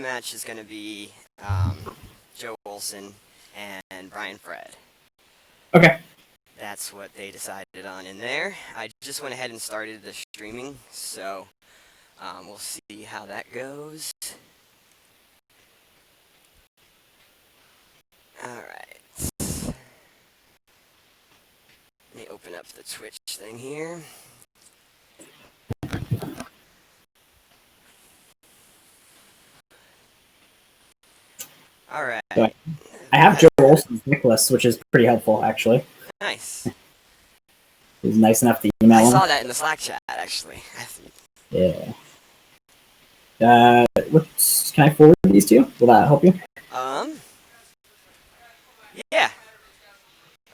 match is going to be Joe Olson and Brian Fred. Okay. That's what they decided on in there. I just went ahead and started the streaming, so we'll see how that goes. Alright. Let me open up the Twitch thing here. Alright. So I have Joe Olson's Nicholas, which is pretty helpful, actually. Nice. He's nice enough to email him. I saw that in the Slack chat, actually. Yeah. Can I forward these to you? Will that help you? Yeah.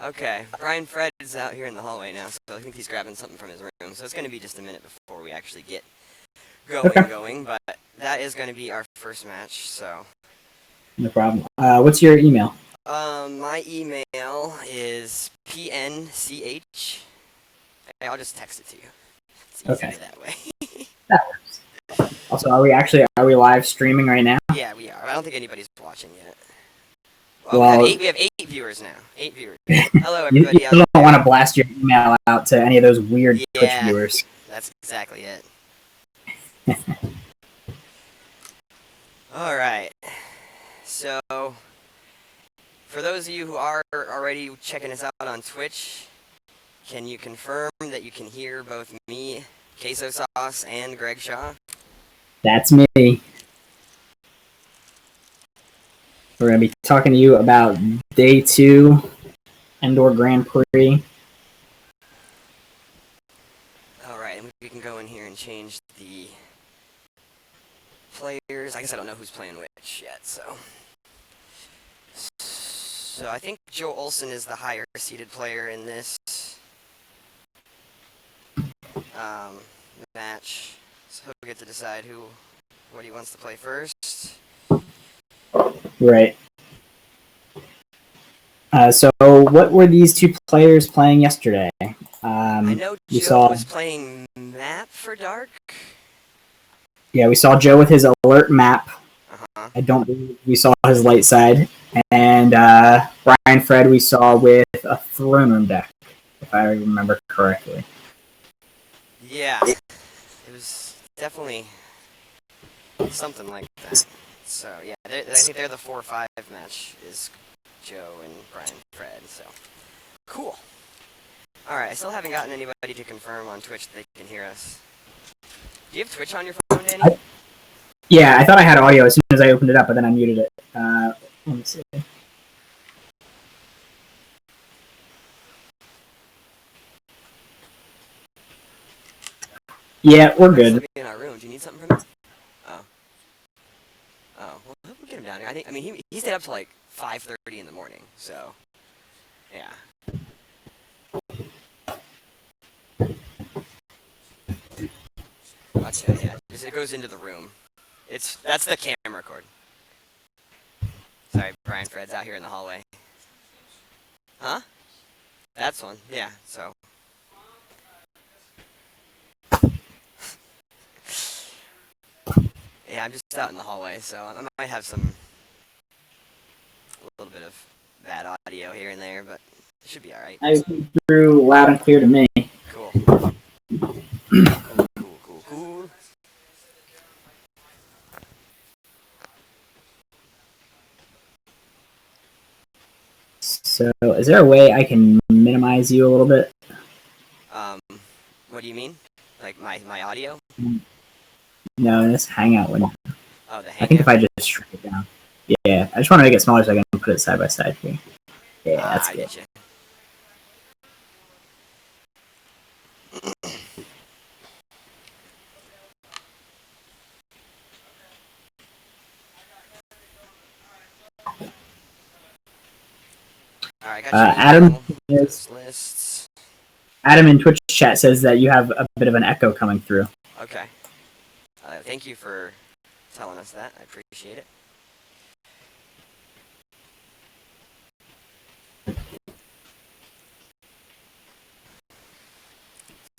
Okay. Brian Fred is out here in the hallway now, so I think he's grabbing something from his room. So it's going to be just a minute before we actually get going, but that is going to be our first match, so. No problem. What's your email? My email is pnch. I'll just text it to you. It's easier that way. That works. Also, are we live streaming right now? Yeah, we are. I don't think anybody's watching yet. Well, we have 8 viewers now. 8 viewers. Hello, everybody. You don't want to blast your email out to any of those weird Twitch viewers. That's exactly it. All right. So, for those of you who are already checking us out on Twitch, can you confirm that you can hear both me, Queso Sauce, and Greg Shaw? That's me. We're going to be talking to you about Day 2, Endor Grand Prix. Alright, and we can go in here and change the players. I guess I don't know who's playing which yet, so. So I think Joe Olson is the higher seeded player in this match. So he'll get to decide what he wants to play first. Right. So what were these two players playing yesterday? I know Joe was playing map for Dark. Yeah, we saw Joe with his alert map. I don't believe we saw his light side. And Brian Fred we saw with a throne room deck, if I remember correctly. Yeah, it was definitely something like that. So, yeah, I think they're the 4-5 match is Joe and Brian Fred, so. Cool. Alright, I still haven't gotten anybody to confirm on Twitch that they can hear us. Do you have Twitch on your phone, Danny? Yeah, I thought I had audio as soon as I opened it up, but then I muted it. Let me see. Yeah, we're good. In our room. Do you need something from me? Oh, well, we'll get him down here. I mean, he stayed up till like 5:30 in the morning, so yeah. Gotcha. Yeah, it goes into the room. That's the camera cord. Sorry, Brian Fred's out here in the hallway. Huh? That's one. Yeah. So. Yeah, I'm just out in the hallway, so I might have a little bit of bad audio here and there, but it should be all right. I came through loud and clear to me. Cool. Cool. So, is there a way I can minimize you a little bit? What do you mean? Like my audio? No, this Hangout window. Oh, the Hangout? I think if I just shrink it down. Yeah, I just want to make it smaller so I can put it side by side here. Yeah, that's good. Gotcha. Alright, Adam in Twitch chat says that you have a bit of an echo coming through. Okay. Thank you for telling us that. I appreciate it. Let's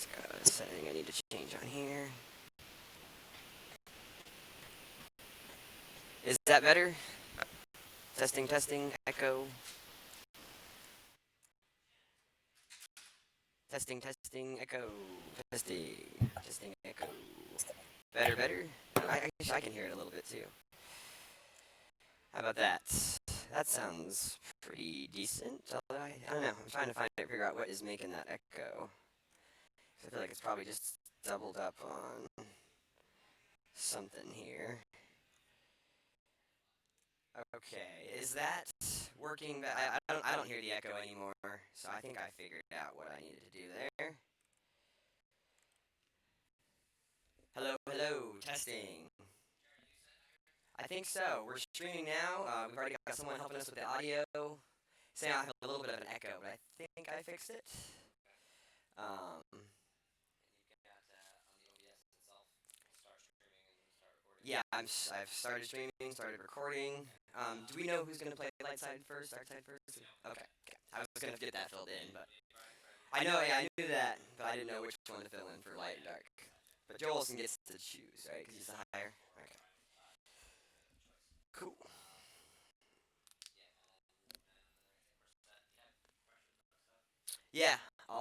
go to the setting I need to change on here. Is that better? Testing, testing, echo. Testing, testing, echo. Testing, testing, echo. Better, better? I guess I can hear it a little bit too. How about that? That sounds pretty decent. I don't know. I'm trying to figure out what is making that echo. I feel like it's probably just doubled up on something here. Okay, is that working? I don't hear the echo anymore, so I think I figured out what I needed to do there. Hello, hello, testing. I think so. We're streaming now. We've already got someone helping us with the audio. Saying I have a little bit of an echo, but I think I fixed it. Yeah, I've started streaming, started recording. Do we know who's going to play light side first, dark side first? Okay. I was going to get that filled in, but I know, yeah, I knew that, but I didn't know which one to fill in for light and dark. But Joe Olson gets to choose, right? Because he's the higher. Okay. Cool. Yeah, I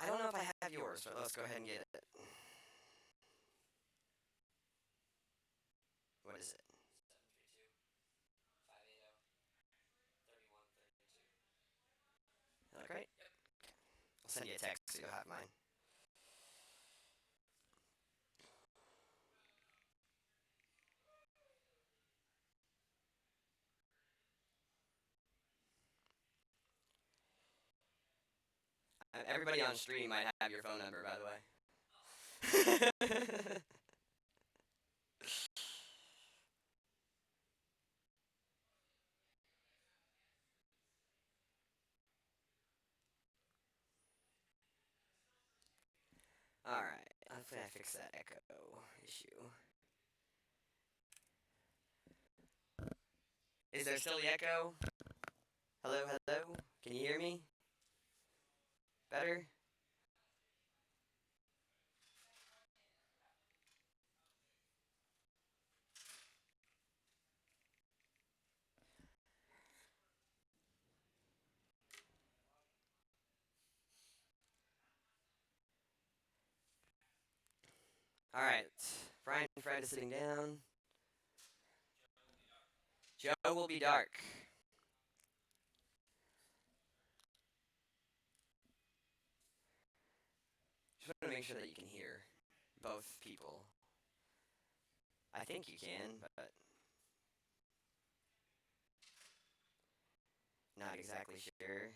don't know if I have yours, but let's go ahead and get it. What is it? Okay. I'll send you a text so you'll have mine. Everybody on stream might have your phone number, by the way. Alright, hopefully I fix that echo issue. Is there still the echo? Hello, hello? Can you hear me? Better? Alright, Brian and Fred is sitting down. Joe will be dark. Just want to make sure that you can hear both people. I think you can, but not exactly sure.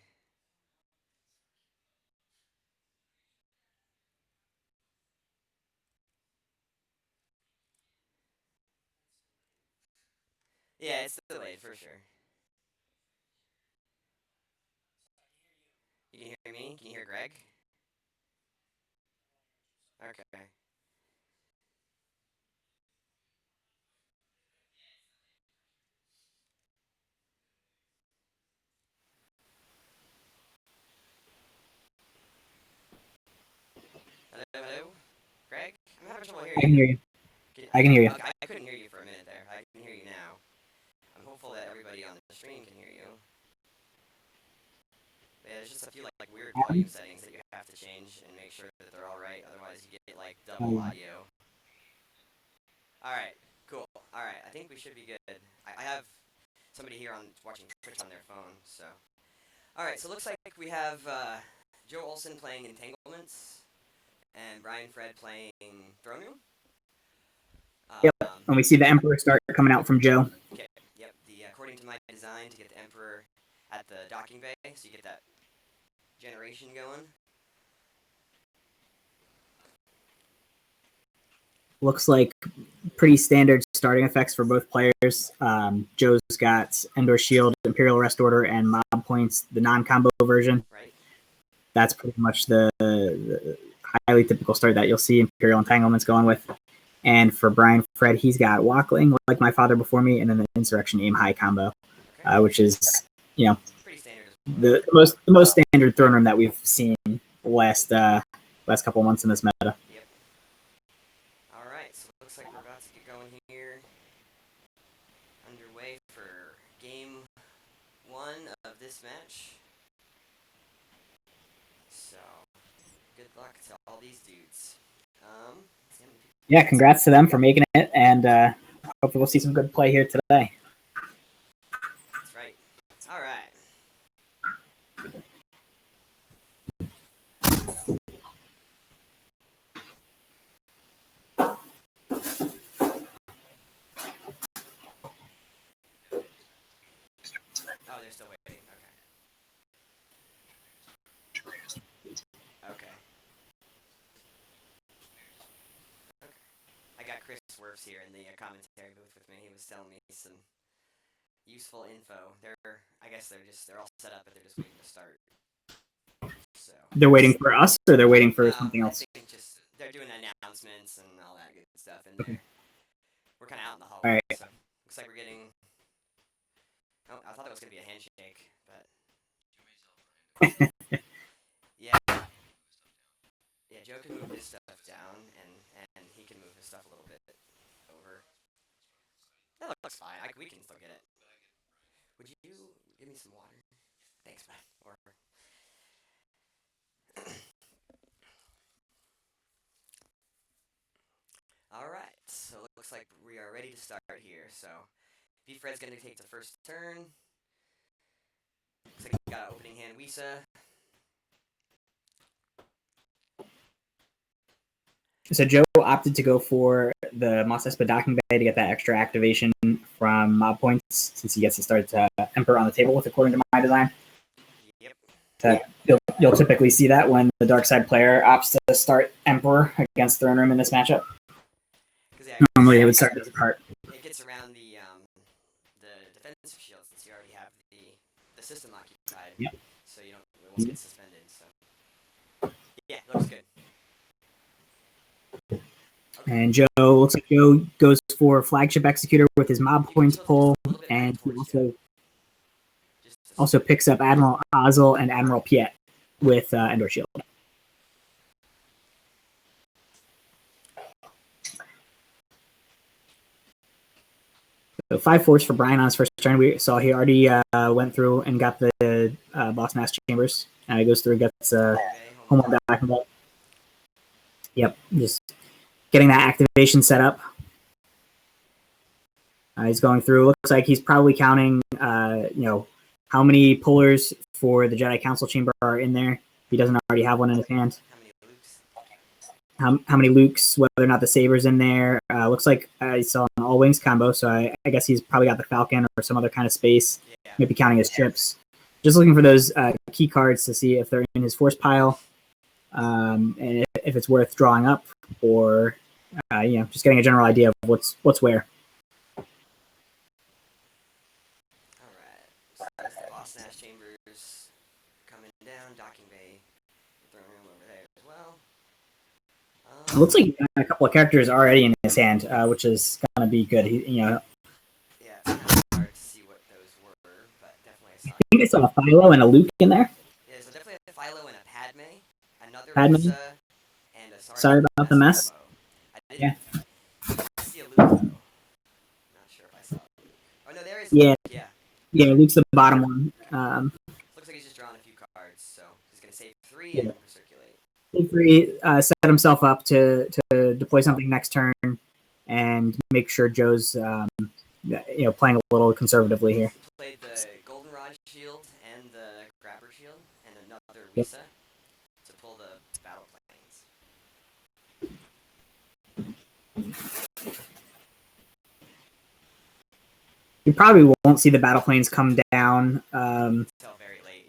Yeah, it's delayed for sure. You can hear me? Can you hear Greg? Okay. Hello, hello? Greg? I'm having trouble I hearing can you. hear you. I can hear you. Okay, I couldn't hear you for a minute there. I can hear you now. I'm hopeful that everybody on the stream can hear you. Yeah, there's just a few like weird volume settings that you have to change and make sure that they're all right. Otherwise, you get like double audio. All right, cool. All right, I think we should be good. I have somebody here on watching Twitch on their phone, so. All right, so it looks like we have Joe Olson playing Entanglements and Brian Fred playing Throne Room. Yep, and we see the Emperor start coming out from Joe. Okay, yep, according to my design to get the Emperor at the docking bay, so you get that generation going. Looks like pretty standard starting effects for both players. Joe's got Endor Shield, Imperial Rest Order, and Mob Points, the non-combo version. Right. That's pretty much the highly typical start that you'll see Imperial Entanglements going with. And for Brian Fred, he's got Walkling, like my father before me, and then the Insurrection Aim High combo, okay. Which is, you know, pretty standard. The most standard throne room that we've seen last couple months in this meta. Yep. All right, so it looks like we're about to get going here. Underway for game 1 of this match. So, good luck to all these dudes. Yeah, congrats to them for making it, and hopefully we'll see some good play here today. That's right. All right. Oh, they're still waiting. Okay. I got Chris Werfs here in the commentary booth with me. He was telling me some useful info. I guess they're all set up, but they're just waiting to start. So they're waiting for us, or they're waiting for something else. I think just they're doing announcements and all that good stuff, and okay. We're kind of out in the hallway. All right. So looks like we're getting. Oh, I thought it was gonna be a handshake, but yeah. Yeah, Joe can move his stuff down, and he can move his stuff a little bit over. That looks fine. We can still get it. Would you give me some water? Thanks, man. Or all right. So it looks like we are ready to start here. So B-Fred's gonna take the first turn. Looks like we got opening hand Wisa. So Joe opted to go for the Mos Espa docking bay to get that extra activation from mob points, since he gets to start Emperor on the table with, according to my design. Yep. You'll typically see that when the dark side player opts to start Emperor against Throne Room in this matchup. Normally it would start as a card. It gets around the defensive shield, since you already have the system occupied. Yep. So it won't get suspended. So yeah, looks good. Okay. And Joe looks like Joe goes for Flagship Executor with his mob points pull, and he also picks up Admiral Ozzel and Admiral Piet with Endor Shield. So 5 force for Brian on his first turn. We saw he already went through and got the Boss Mass Chambers. He goes through and gets home on back. Yep, just getting that activation set up. He's going through. Looks like he's probably counting, how many pullers for the Jedi Council Chamber are in there. He doesn't already have one in his hand. How many Lukes, whether or not the Saber's in there. Looks like I saw an all wings combo, so I guess he's probably got the Falcon or some other kind of space. Maybe counting his chips. Just looking for those key cards to see if they're in his force pile, and if it's worth drawing up, or just getting a general idea of what's where. All right. So there's the Boss Nash Chambers coming down, docking bay, throwing room over there as well. It looks like he's got a couple of characters already in his hand, which is gonna be good. Yeah, it's kind of hard to see what those were, but definitely I saw. I think I saw a Philo and a Luke in there. Yeah, so definitely a Philo and a Padme, another Padme. Lisa, and a Sorry about the mess. I didn't see a Luke though. Not sure if I saw a Luke. Oh no, there is. Yeah. Luke, Yeah, Luke's the bottom one. Looks like he's just drawn a few cards, so he's gonna save 3 and recirculate. Free set himself up to deploy something next turn, and make sure Joe's playing a little conservatively here. He played the Goldenrod Shield and the Grabber Shield and another Risa to pull the battle planes. You probably won't see the battle planes come down until very late,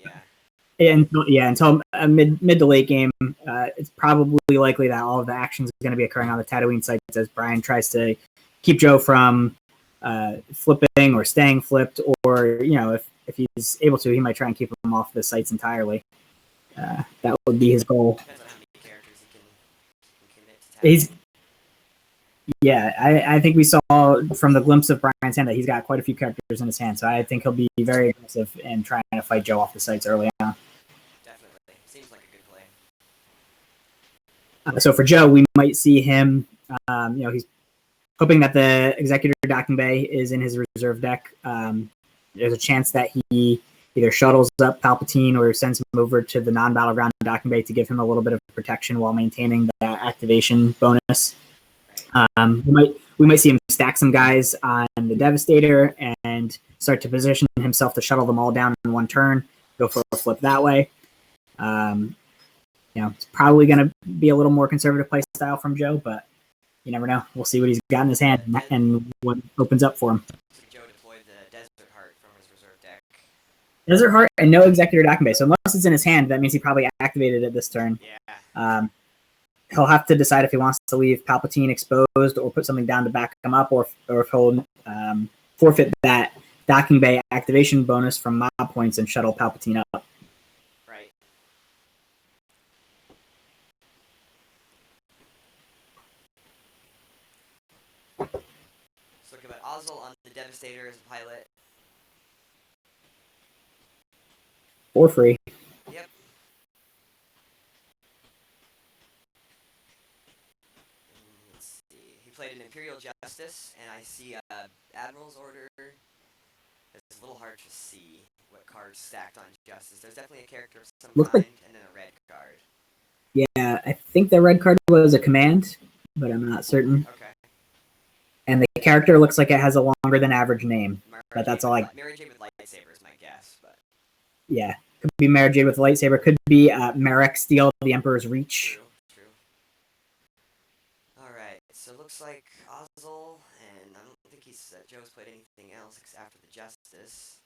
until mid to late game. It's probably likely that all of the action is going to be occurring on the Tatooine sites as Brian tries to keep Joe from flipping or staying flipped, or if he's able to, he might try and keep him off the sites entirely. That would be his goal. Depends on how many characters he can commit to Tatooine. I think we saw from the glimpse of Brian's hand that he's got quite a few characters in his hand, so I think he'll be very aggressive in trying to fight Joe off the sites early on. Definitely. Seems like a good play. So for Joe, we might see him, he's hoping that the Executor Docking Bay is in his reserve deck. There's a chance that he either shuttles up Palpatine or sends him over to the non-battleground Docking Bay to give him a little bit of protection while maintaining that activation bonus. We might see him stack some guys on the Devastator and start to position himself to shuttle them all down in one turn, go for a flip that way. It's probably going to be a little more conservative play style from Joe, but you never know. We'll see what he's got in his hand and what opens up for him. Joe deployed the Desert Heart from his reserve deck. Desert Heart and no Executor Docking Bay. So unless it's in his hand, that means he probably activated it this turn. Yeah. He'll have to decide if he wants to leave Palpatine exposed or put something down to back him up, or if he'll forfeit that Docking Bay activation bonus from mob points and shuttle Palpatine up. Right. So look at Ozzel on the Devastator as a pilot. For free. Yep. Let's see. He played an Imperial Justice, and I see Admiral's Order. It's a little hard to see what cards stacked on Justice. There's definitely a character of some kind, and then a red card. Yeah, I think the red card was a command, but I'm not certain. Okay. And the character looks like it has a longer than average name. But that's all Mary Jade with lightsaber is my guess, but yeah, could be Mary Jade with lightsaber. Could be Marek Steel, the Emperor's Reach. True. All right, so it looks like Ozzel, and I don't think Joe's played anything else after the Justice.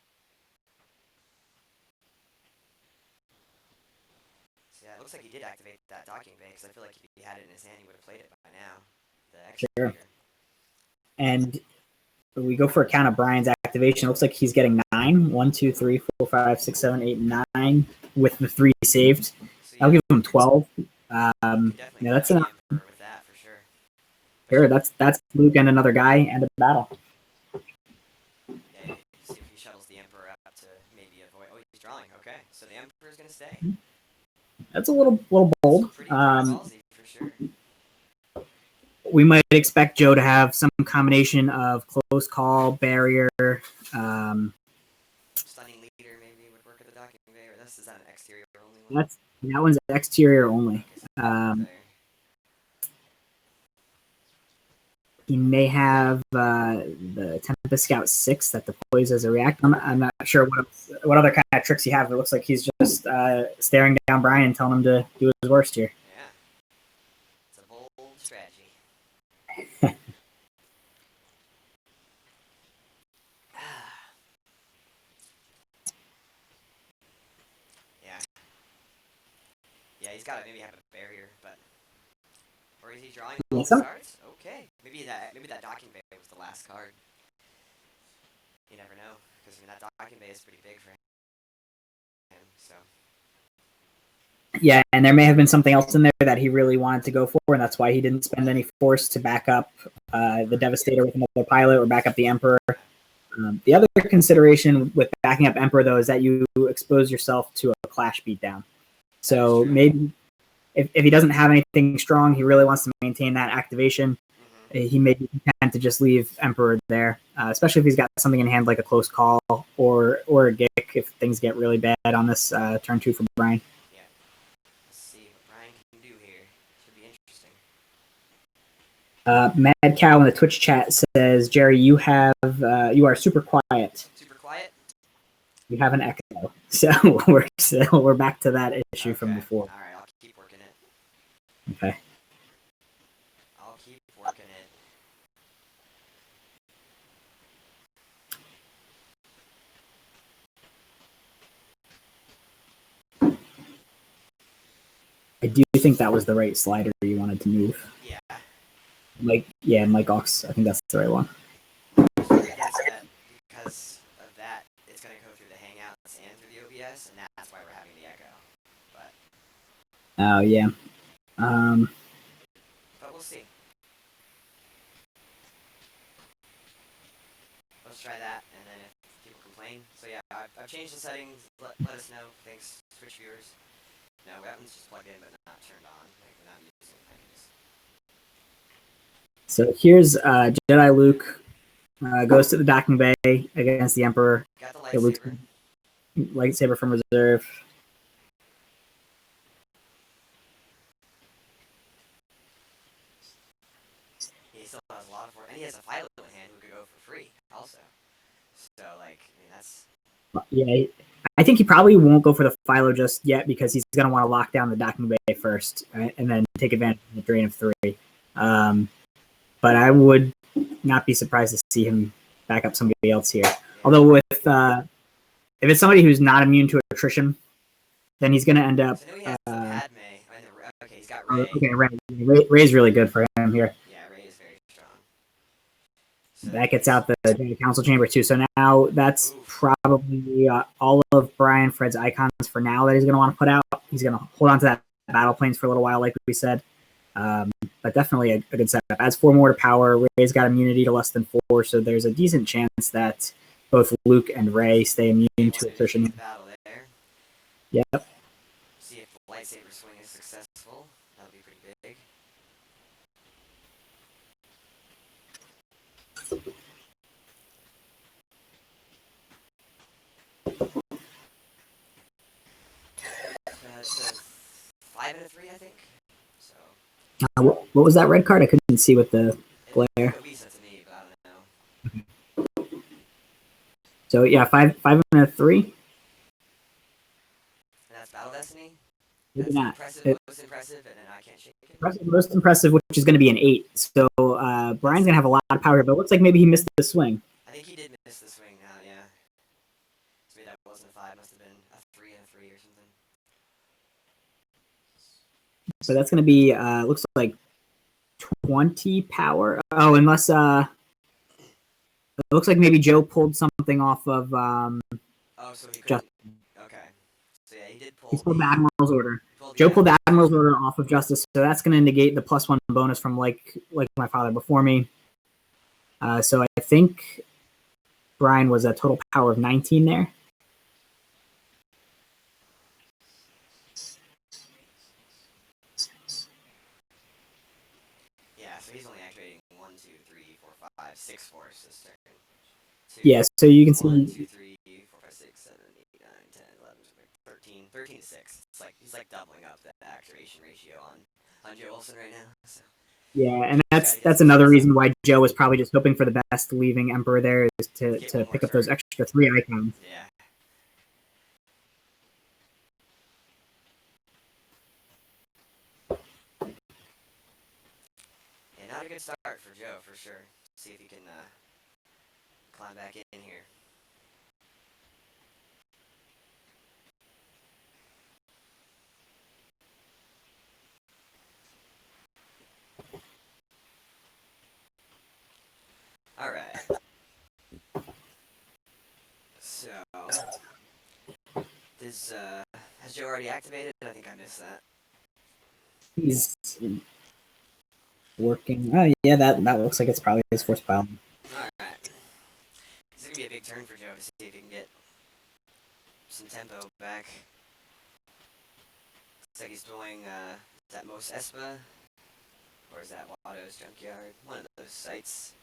So yeah, it looks like he did activate that Docking Bay, because I feel like if he had it in his hand, he would have played it by now. The extra Sure. And we go for a count of Brian's activation. It looks like he's getting 9. 1, 2, 3, 4, 5, 6, 7, 8, 9 with the 3 saved. So yeah, I'll give him 12. That's enough. With that for sure. Sure, that's Luke and another guy and a battle. Yeah, see if he shuttles the Emperor up to maybe avoid. Oh, he's drawing. Okay, so the Emperor's gonna stay. That's a little bold. Pretty ballsy for sure. We might expect Joe to have some combination of close call, barrier, stunning leader maybe would work at the Docking Bay, or is that an exterior only one? That one's exterior only. He may have the Tempest Scout 6 that deploys as a reactor. I'm not sure what other kind of tricks he has. It looks like he's just staring down Brian and telling him to do his worst here. Yeah. It's a bold strategy. Yeah, he's got to maybe have a barrier, but or is he drawing all the cards? Okay, maybe that Docking Bay was the last card. You never know, because that Docking Bay is pretty big for him. So. Yeah, and there may have been something else in there that he really wanted to go for, and that's why he didn't spend any force to back up the Devastator with another pilot or back up the Emperor. The other consideration with backing up Emperor, though, is that you expose yourself to a clash beatdown. So maybe if he doesn't have anything strong, he really wants to maintain that activation. He may be content to just leave Emperor there, especially if he's got something in hand like a close call or a Gick if things get really bad on this turn 2 for Brian. Yeah. Let's see what Brian can do here. Should be interesting. Mad Cow in the Twitch chat says, Jerry, you are super quiet. Super quiet? You have an echo. So we're back to that issue from before. All right, I'll keep working it. Okay. I'll keep working it. I do think that was the right slider you wanted to move. Yeah. Mike Ox, I think that's the right one. Because of that, it's going to go through the Hangouts and through the OBS, and that's why we're having the echo. But. Oh, yeah. But we'll see. Let's try that, and then if people complain. So yeah, I've changed the settings. Let us know. Thanks, Twitch viewers. No, weapons just plugged in but not turned on. Like, we're not using things. So here's Jedi Luke goes to the docking bay against the Emperor. Got the Get Luke's lightsaber. lightsaber from reserve. He still has a lot of force, and he has a Philo in hand who could go for free also. So like, I mean, that's. Yeah, I think he probably won't go for the Philo just yet because he's going to want to lock down the docking bay first, right? And then take advantage of the drain of 3. But I would not be surprised to see him back up somebody else here. Yeah. Although with if it's somebody who's not immune to attrition, then he's going to end up. So I know he has Padme. Okay, he's got Rey. Okay, Rey's really good for him here. Yeah, Rey is very strong. So that gets out the council chamber too. So now that's probably all of Brian Fred's icons for now that he's going to want to put out. He's going to hold on to that battle planes for a little while, like we said. But definitely a good setup. Adds 4 more to power. Rey's got immunity to less than 4, so there's a decent chance that both Luke and Rey stay immune to attrition. Yep. See if the lightsaber swing is successful. That'll be pretty big. It's 5 and a 3, I think. So. What was that red card? I couldn't see with the glare. It would be to me, but I don't know. So yeah, 5 and a 3. And that's Battle Destiny. Maybe not. Most impressive, and then I can't shake it. Most impressive, which is going to be an 8. So Brian's going to have a lot of power here, but it looks like maybe he missed the swing. I think he did miss the swing. Yeah. So maybe that wasn't a 5. Must have been a 3 and a 3 or something. So that's going to be looks like 20 power. Oh, unless it looks like maybe Joe pulled something off of. So he could. Okay. So yeah, he did pull. He pulled the Admiral's Order. Joe pulled the Admiral's Order off of Justice, so that's going to negate the +1 bonus from like my father before me. So I think Brian was a total power of 19 there. Yeah, so he's only activating 1, 2, 3, 4, 5, 6 force this turn. Yeah, so you can see 1, 2, 3, 4, 5, 6, 7, 8, 9, 10, 11, 13, 13 to 6. It's like he's like doubling up the activation ratio on Joe Olson right now. So. Yeah, and that's another reason why Joe was probably just hoping for the best, leaving Emperor there, is to pick up those extra 3 icons. Yeah. Yeah, not a good start for Joe, for sure. See if he can climb back in here. All right. So, has Joe already activated? I think I missed that. He's working. Yeah, that looks like it's probably his force pile. All right. This is gonna be a big turn for Joe to see if he can get some tempo back. Looks like he's doing is that Mos Espa, or is that Watto's Junkyard? One of those sites.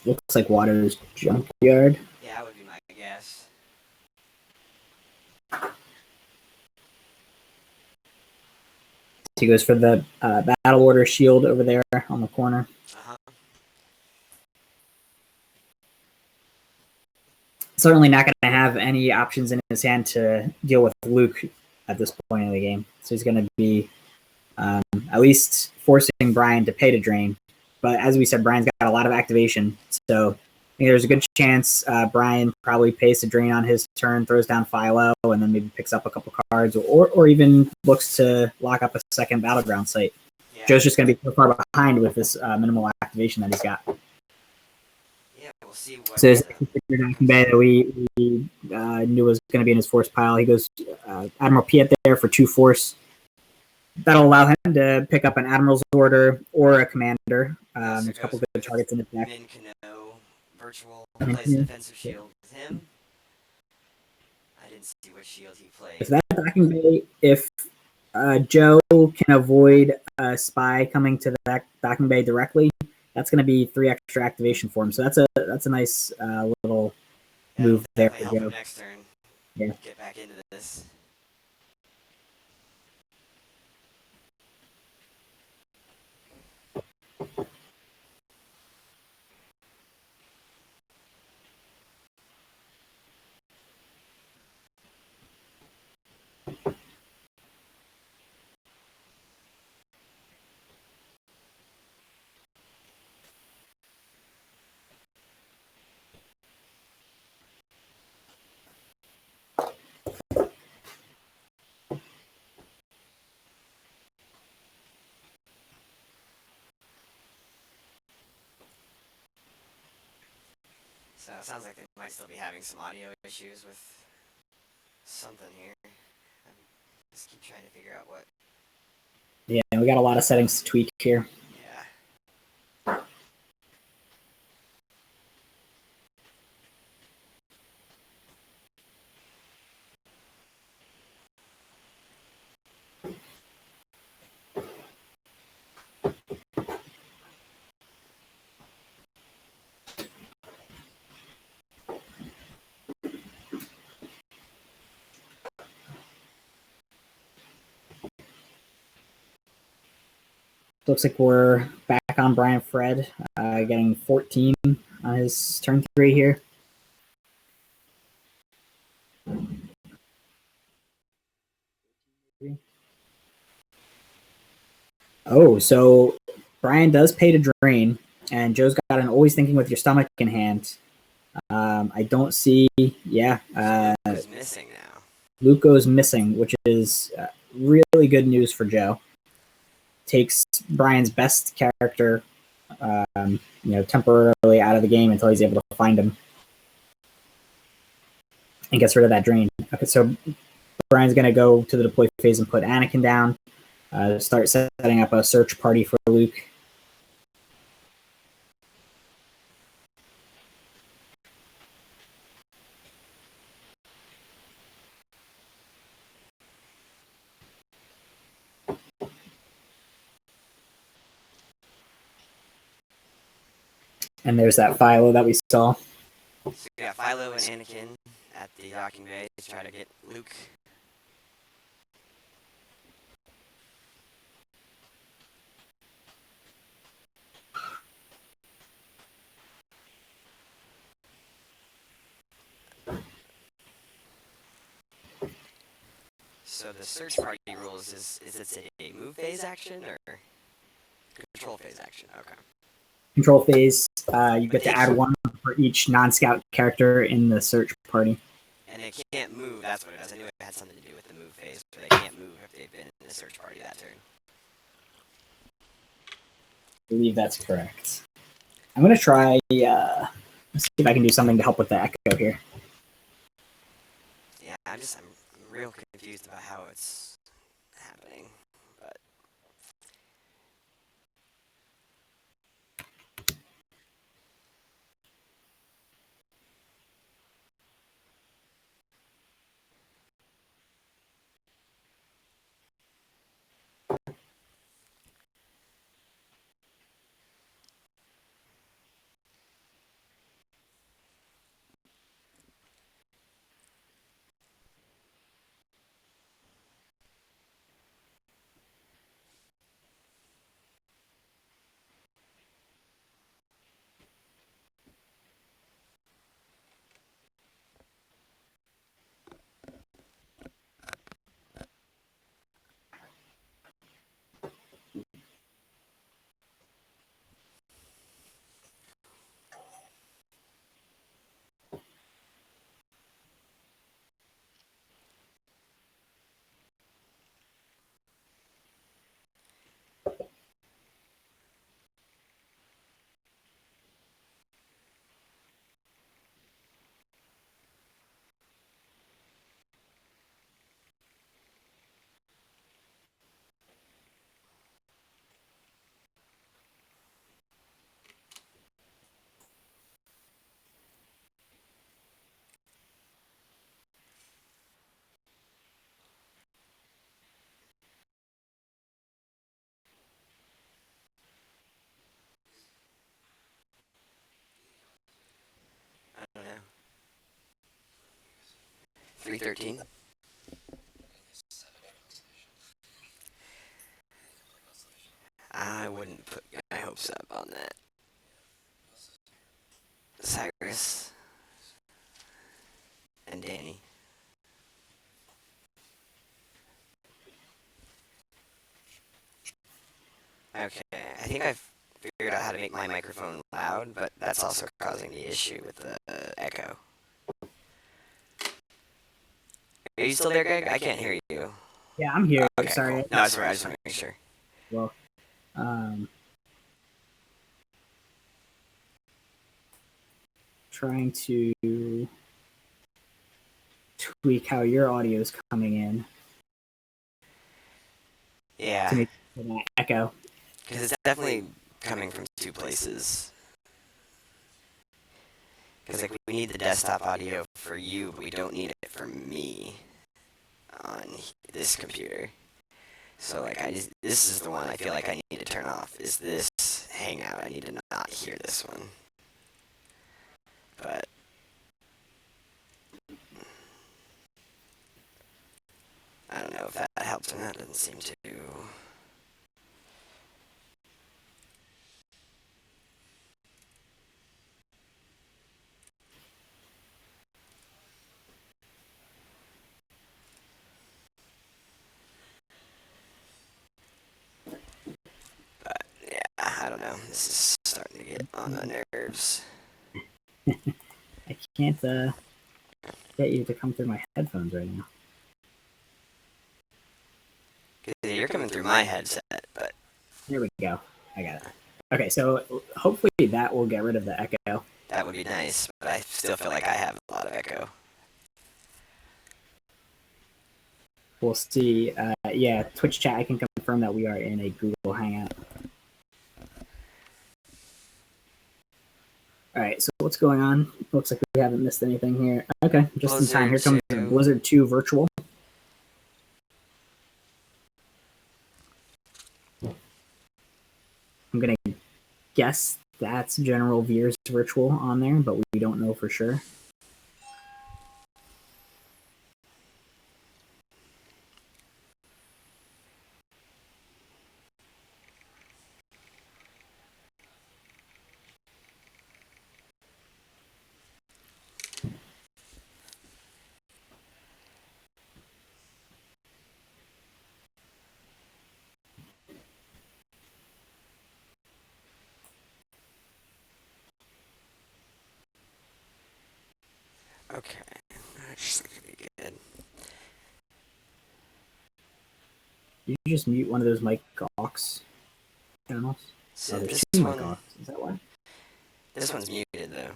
Looks like Watto's Junkyard. Yeah, that would be my guess. He goes for the Battle Order shield over there on the corner. Certainly not going to have any options in his hand to deal with Luke at this point in the game. So he's going to be at least forcing Brian to pay to drain. But as we said, Brian's got a lot of activation. So I think there's a good chance Brian probably pays to drain on his turn, throws down Philo, and then maybe picks up a couple cards, or even looks to lock up a second battleground site. Yeah. Joe's just going to be so far behind with this minimal activation that he's got. Yeah, we'll see what. So there's that we knew was going to be in his force pile. He goes Admiral Piet there for 2 force. that'll allow him to pick up an Admiral's Order or a Commander. There's a couple goes good targets in the deck. Min Kano, Virtual, Min plays a Kano. defensive shield with him. I didn't see what shield he played. If that docking bay, if Joe can avoid a spy coming to the docking bay directly, that's going to be 3 extra activation for him. So that's a nice little move there for help Joe. him next turn. Yeah. Get back into this. So it sounds like they might still be having some audio issues with something here. Just keep trying to figure out what. Yeah, we got a lot of settings to tweak here. Yeah. Looks like we're back on Brian Fred, getting 14 on his turn 3 here. Oh, so Brian does pay to drain, and Joe's got an always thinking with your stomach in hand. I don't see, yeah. Luke missing now. Luke goes missing, which is really good news for Joe. Takes Brian's best character, temporarily out of the game until he's able to find him, and gets rid of that drain. Okay, so Brian's going to go to the deploy phase and put Anakin down. Start setting up a search party for Luke. And there's that Philo that we saw. So we got Philo and Anakin at the docking bay to try to get Luke. So the search party rules is it a move phase action or control phase action? Okay. Control phase, you get to add 1 for each non-scout character in the search party. And they can't move, that's what it is. I knew it had something to do with the move phase, but they can't move if they've been in the search party that turn. I believe that's correct. I'm going to try, let's see if I can do something to help with the echo here. Yeah, I'm real confused about how it's happening, but... 313. I wouldn't put my hopes up on that. Cyrus and Danny. Okay, I think I've figured out how to make my microphone loud, but that's also causing the issue with the echo. Are you still there, Greg? I can't hear you. Yeah, I'm here. Okay, Sorry. cool. No, that's right. I just want to make sure. Well, trying to tweak how your audio is coming in. Yeah. To make that echo. Because it's definitely coming from two places. Because like we need the desktop audio for you, but we don't need it for me on this computer. So like this is the one I feel like I need to turn off. Is this Hangout? I need to not hear this one. But I don't know if that helps or not. Doesn't seem to. But yeah, I don't know. This is starting to get on my nerves. I can't get you to come through my headphones right now. You're coming through my headset, but there we go. I got it. Okay, so hopefully that will get rid of the echo. That would be nice, but I still feel like I have a lot of echo. We'll see. Yeah, Twitch chat, I can confirm that we are in a Google Hangout. Alright, so what's going on? Looks like we haven't missed anything here. Okay, just Blizzard in time. Here comes the Blizzard 2 Virtual. I'm going to guess that's General Veer's Virtual on there, but we don't know for sure. Okay, that's gonna be good. Did you just mute one of those mic aux channels? So there's this two one, mic aux. Is that why? This one's muted though.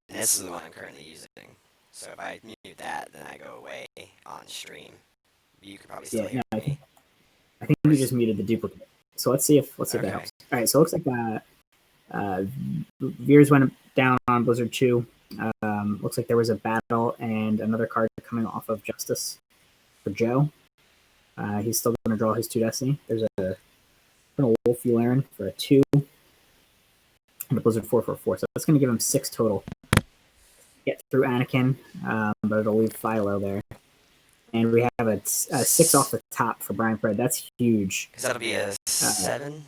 And this is the one I'm currently using. So if I mute that, then I go away on stream. You could probably still hear me. I think you just muted the duplicate. So let's see if that helps. All right, so it looks like Veers went down on Blizzard 2. Looks like there was a battle and another card coming off of Justice for Joe. He's still going to draw his 2 Destiny. There's a Wolf Ularen for a 2 and a Blizzard 4/4. So that's going to give him 6 total. Get through Anakin, but it'll leave Philo there. And we have a 6 off the top for Brian Fred. That's huge. Because that'll be a 7?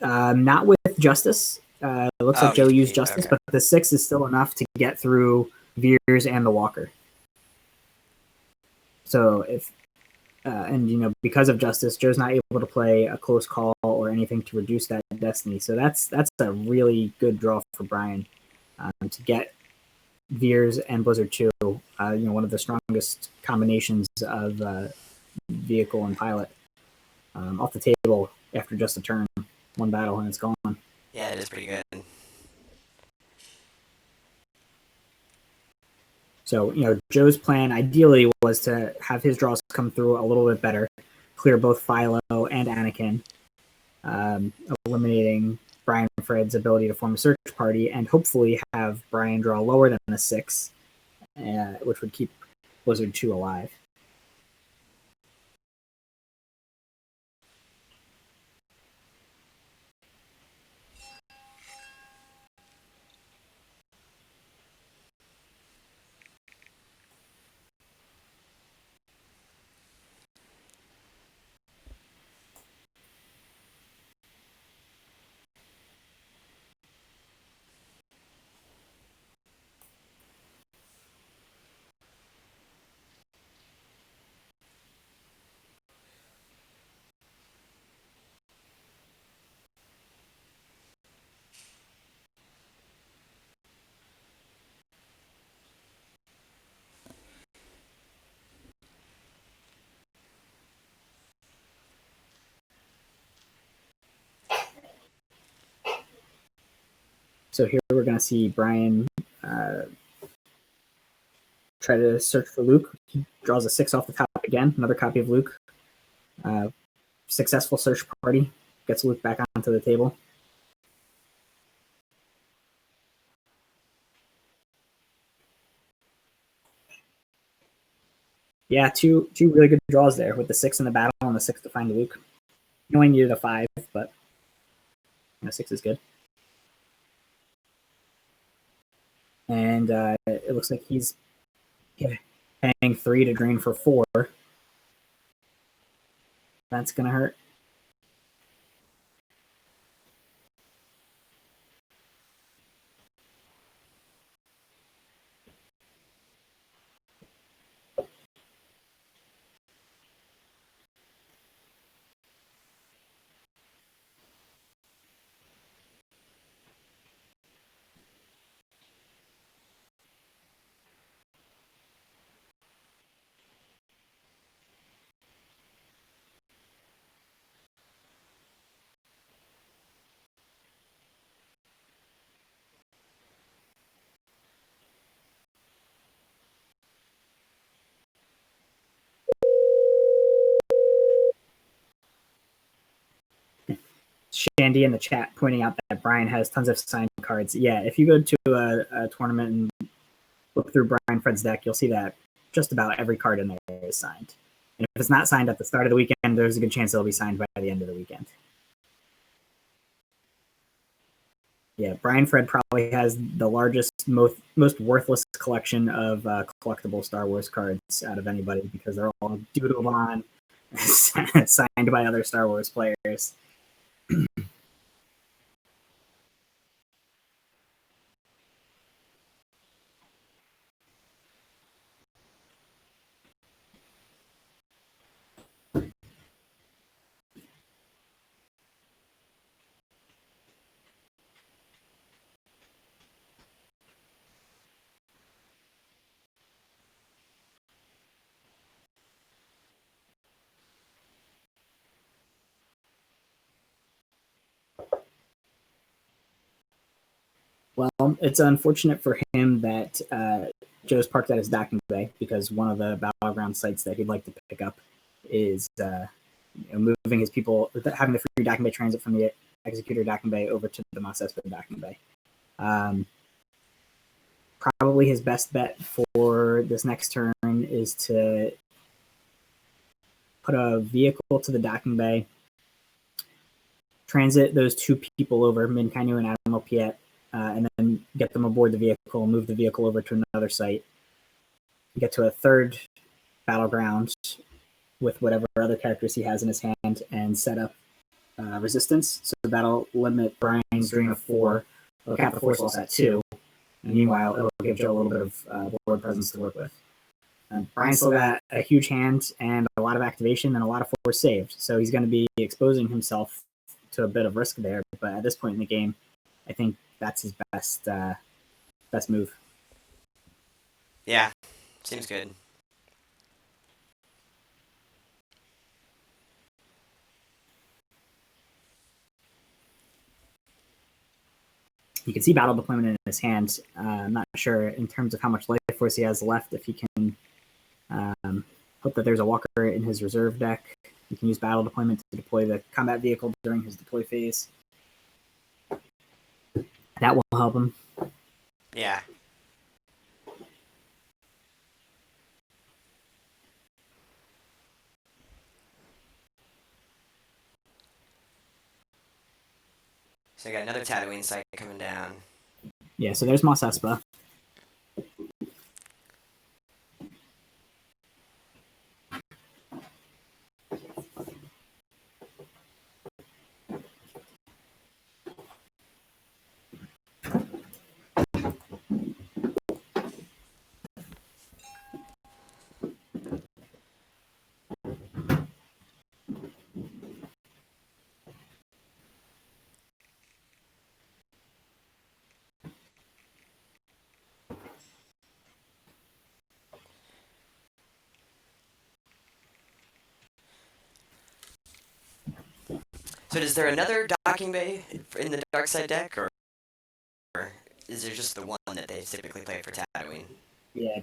Not with Justice. It looks like Joe used Justice, but the 6 is still enough to get through Veers and the Walker. So if and because of Justice, Joe's not able to play a close call or anything to reduce that Destiny. So that's a really good draw for Brian to get Veers and Blizzard 2. One of the strongest combinations of vehicle and pilot off the table after just a turn, 1 battle, and it's gone. Yeah, it is pretty good. So, Joe's plan ideally was to have his draws come through a little bit better, clear both Philo and Anakin, eliminating Brian Fred's ability to form a search party, and hopefully have Brian draw lower than a 6, which would keep Blizzard 2 alive. So here we're going to see Brian try to search for Luke. He draws a 6 off the top again, another copy of Luke. Successful search party, gets Luke back onto the table. Yeah, two really good draws there with the 6 in the battle and the 6 to find Luke. You only needed a 5, but 6 is good. And it looks like he's paying 3 to drain for 4. That's going to hurt. Shandy in the chat pointing out that Brian has tons of signed cards. Yeah, if you go to a tournament and look through Brian Fred's deck, you'll see that just about every card in there is signed. And if it's not signed at the start of the weekend, there's a good chance it'll be signed by the end of the weekend. Yeah, Brian Fred probably has the largest, most worthless collection of collectible Star Wars cards out of anybody because they're all doodled on, signed by other Star Wars players. Well, it's unfortunate for him that Joe's parked at his docking bay because one of the battleground sites that he'd like to pick up is moving his people, having the free docking bay transit from the Executor docking bay over to the Mos Espa docking bay. Probably his best bet for this next turn is to put a vehicle to the docking bay, transit those 2 people over, Min Kainu and Admiral Piet, and then get them aboard the vehicle, move the vehicle over to another site, get to a 3rd battleground with whatever other characters he has in his hand, and set up resistance. So that'll limit Brian's drain of 4. It'll cap the force loss at 2. And meanwhile, it'll give Joe a little bit of board presence to work with. Brian's still got a huge hand and a lot of activation and a lot of force saved. So he's going to be exposing himself to a bit of risk there. But at this point in the game, I think that's his best move. Yeah, seems good. You can see battle deployment in his hand. I'm not sure in terms of how much life force he has left. If he can hope that there's a walker in his reserve deck. You can use battle deployment to deploy the combat vehicle during his deploy phase. That will help him. Yeah. So I got another Tatooine site coming down. Yeah, so there's Mos Espa. So is there another docking bay in the dark side deck, or is there just the one that they typically play for Tatooine? Yeah,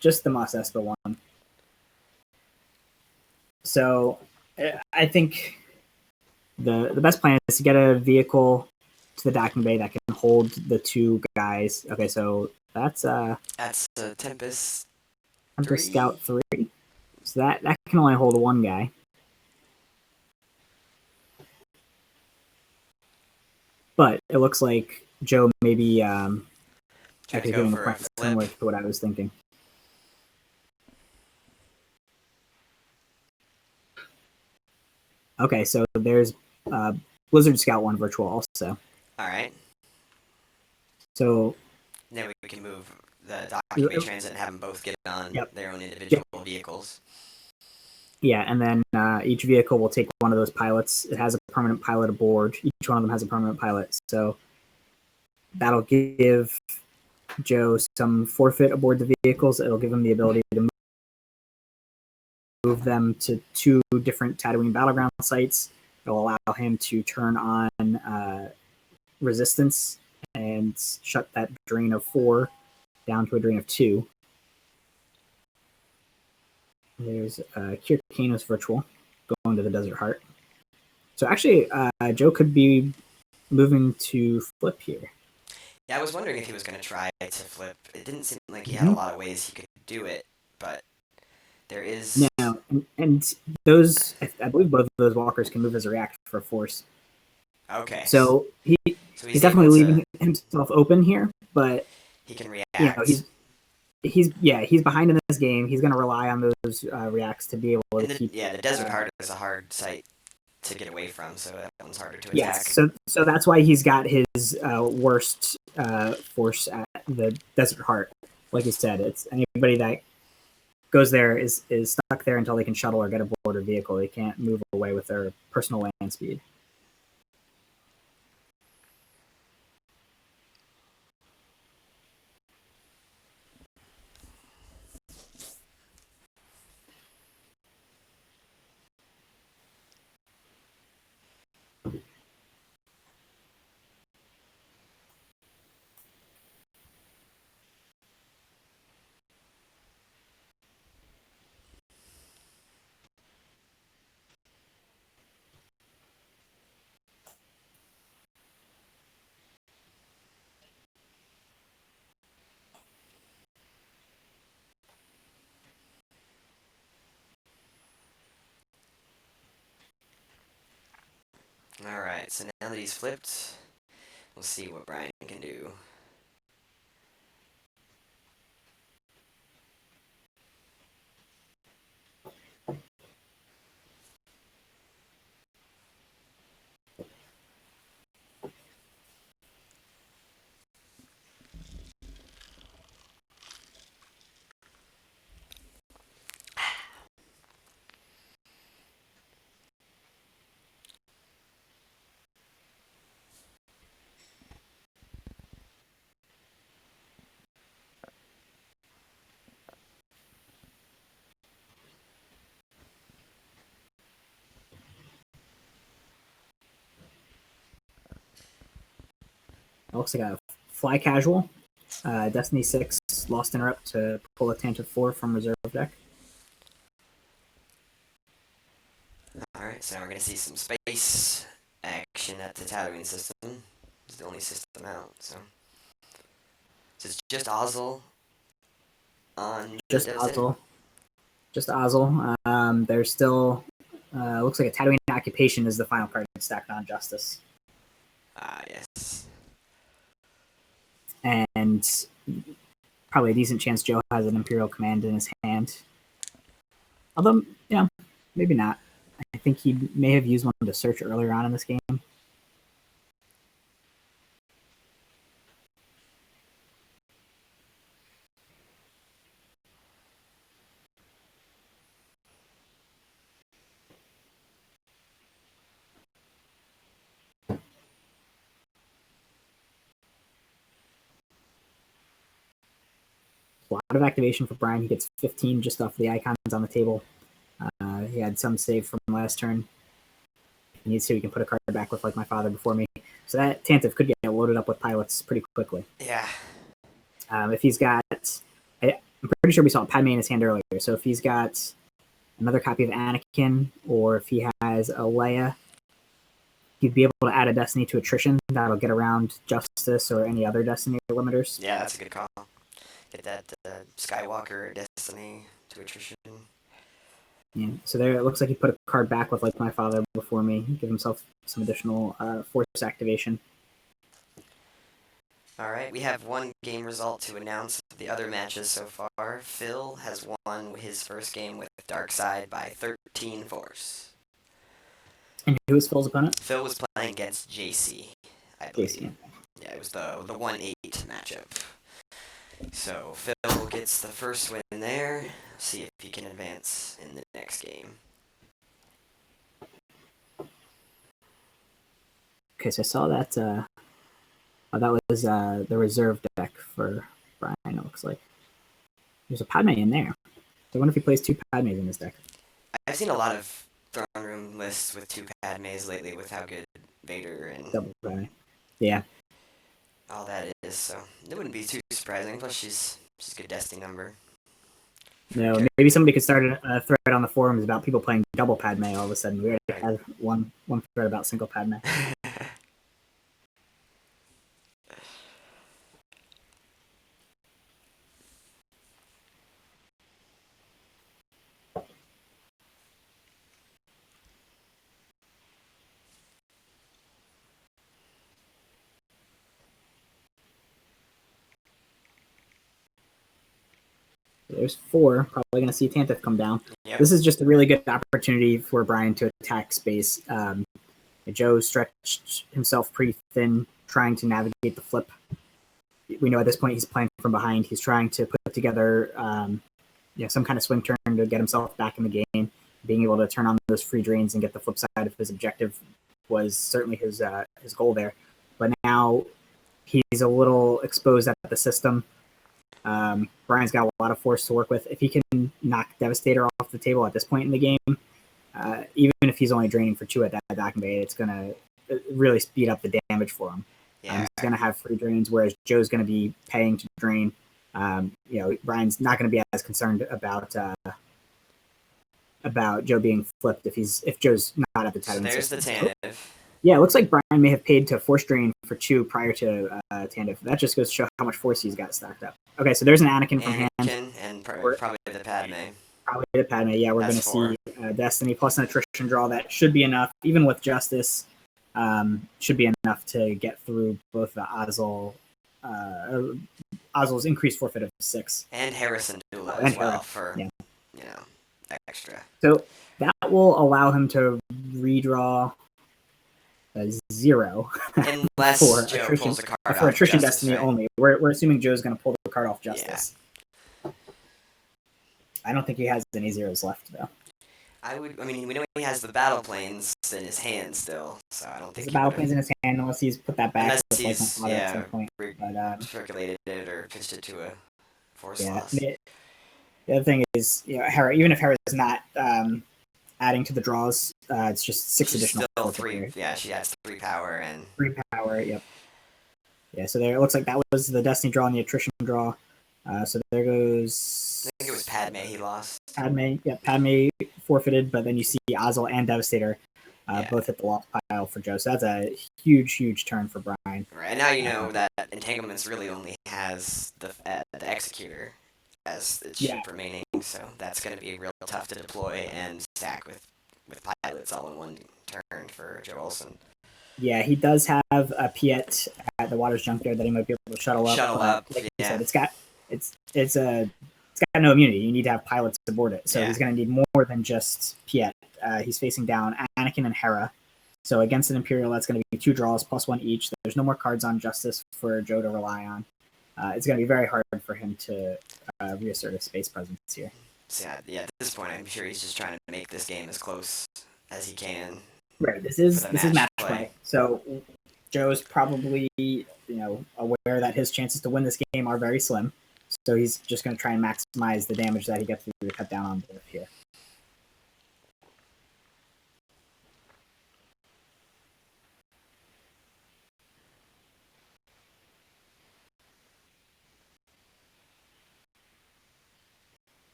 just the Mos Espa one. So I think the best plan is to get a vehicle to the docking bay that can hold the two guys. Okay, so that's a Tempest Tempest 3. Scout 3. So that can only hold one guy. But it looks like Joe maybe actually doing a plan similar to what I was thinking. Okay, so there's Blizzard Scout 1 Virtual also. Alright. So then we can move the docking bay transit and have them both get on their own individual vehicles. Yeah, and then each vehicle will take one of those pilots. It has a permanent pilot aboard. Each one of them has a permanent pilot. So that'll give Joe some forfeit aboard the vehicles. It'll give him the ability to move them to two different Tatooine battleground sites. It'll allow him to turn on resistance and shut that drain of 4 down to a drain of 2. There's Kirkanos Virtual going to the Desert Heart. So actually, Joe could be moving to flip here. Yeah, I was wondering if he was going to try to flip. It didn't seem like he had a lot of ways he could do it, but there is... No, and those, I believe both of those walkers can move as a react for force. Okay. So he's definitely leaving himself open here, but he can react. You know, he's behind in this game. He's going to rely on those reacts to be able to keep. Yeah, the Desert Heart is a hard site to get away from, so that one's harder to attack. Yes, so that's why he's got his worst force at the Desert Heart. Like you said, it's anybody that goes there is stuck there until they can shuttle or get aboard a vehicle. They can't move away with their personal land speed. Alright, so now that he's flipped, we'll see what Brian can do. It looks like a fly casual. Destiny 6 Lost Interrupt to pull a Tangent 4 from reserve deck. Alright, so now we're going to see some space action at the Tatooine system. It's the only system out, so... So it's just Ozzel on just Ozzel. Just Ozzel. There's still... looks like a Tatooine Occupation is the final card stacked on Justice. Ah, yes. And probably a decent chance Joe has an Imperial Command in his hand. Although, maybe not. I think he may have used one to search earlier on in this game. A lot of activation for Brian. He gets 15 just off the icons on the table. He had some save from last turn. he needs to, he can put a card back with like my father before me. So that Tantive could get loaded up with pilots pretty quickly. Yeah. If he's got, I'm pretty sure we saw Padme in his hand earlier. So if he's got another copy of Anakin, or if he has a Leia, he'd be able to add a Destiny to attrition. That'll get around Justice or any other Destiny limiters. Yeah, that's a good call. Get that Skywalker Destiny to attrition. Yeah. So there, it looks like he put a card back with like my father before me, give himself some additional force activation. All right, we have one game result to announce the other matches so far. Phil has won his first game with Darkseid by 13 force. And who was Phil's opponent? Phil was playing against JC, I believe. JC. Yeah, it was the 1-8 matchup. So Phil gets the first win there. See if he can advance in the next game. Okay, so I saw that. That was the reserve deck for Brian. It looks like there's a Padme in there. So I wonder if he plays 2 Padmes in this deck. I've seen a lot of Throne Room lists with 2 Padmes lately with how good Vader and Double Padme. Yeah. all that is, so it wouldn't be too surprising. Plus, she's a good Destiny number. No, maybe somebody could start a thread on the forums about people playing double Padme all of a sudden. We already have one thread about single Padme. There's 4. Probably going to see Tantive come down. Yep. This is just a really good opportunity for Brian to attack space. Joe stretched himself pretty thin, trying to navigate the flip. We know at this point he's playing from behind. He's trying to put together some kind of swing turn to get himself back in the game. Being able to turn on those free drains and get the flip side of his objective was certainly his goal there. But now he's a little exposed at the system. Brian's got a lot of force to work with. If he can knock Devastator off the table at this point in the game, even if he's only draining for 2 at that docking bay, it's going to really speed up the damage for him. Yeah. He's going to have free drains, whereas Joe's going to be paying to drain. Brian's not going to be as concerned about Joe being flipped if Joe's not at the Titan. So there's system. the Tantive. Yeah, it looks like Brian may have paid to force drain for 2 prior to Tantive. That just goes to show how much force he's got stacked up. Okay, so there's an Anakin from hand. And probably the Padme. Probably the Padme, yeah. We're going to see Destiny plus an attrition draw. That should be enough, even with Justice. Should be enough to get through both the Ozzel's increased forfeit of 6. And Harrison Dula as well for, extra. So that will allow him to redraw a 0 unless for Joe attrition, pulls a card for attrition Justice, Destiny right? only. We're assuming Joe's going to pull the card off Justice. Yeah. I don't think he has any 0s left though. We know he has the battle planes in his hand still, so I don't think the battle planes in his hand unless he's put that back. Unless he's at some point. Circulated it or pitched it to a force loss. The other thing is, Hera. Even if Hera is not adding to the draws, it's just 6 additional. Still 3. Yeah, she has 3 power and 3 power. Yep. Yeah. So there, it looks like that was the Destiny draw and the attrition draw. So there goes. I think it was Padme he lost. Padme forfeited, but then you see Ozzel and Devastator both hit the loss pile for Joe. So that's a huge turn for Brian. Right, and now you know that Entanglements really only has the Executor as its ship remaining, so that's going to be real tough to deploy and stack with pilots all in one turn for Joe Olson. Yeah, he does have a Piet at the Waters Junkyard that he might be able to shuttle up. Like you said, it's got no immunity. You need to have pilots aboard it. So he's going to need more than just Piet. He's facing down Anakin and Hera. So against an Imperial, that's going to be 2 draws plus 1 each. There's no more cards on Justice for Joe to rely on. It's going to be very hard for him to reassert his space presence here. So at this point, I'm sure he's just trying to make this game as close as he can. Right. This is match play. So Joe's probably aware that his chances to win this game are very slim. So he's just going to try and maximize the damage that he gets to cut down on both here.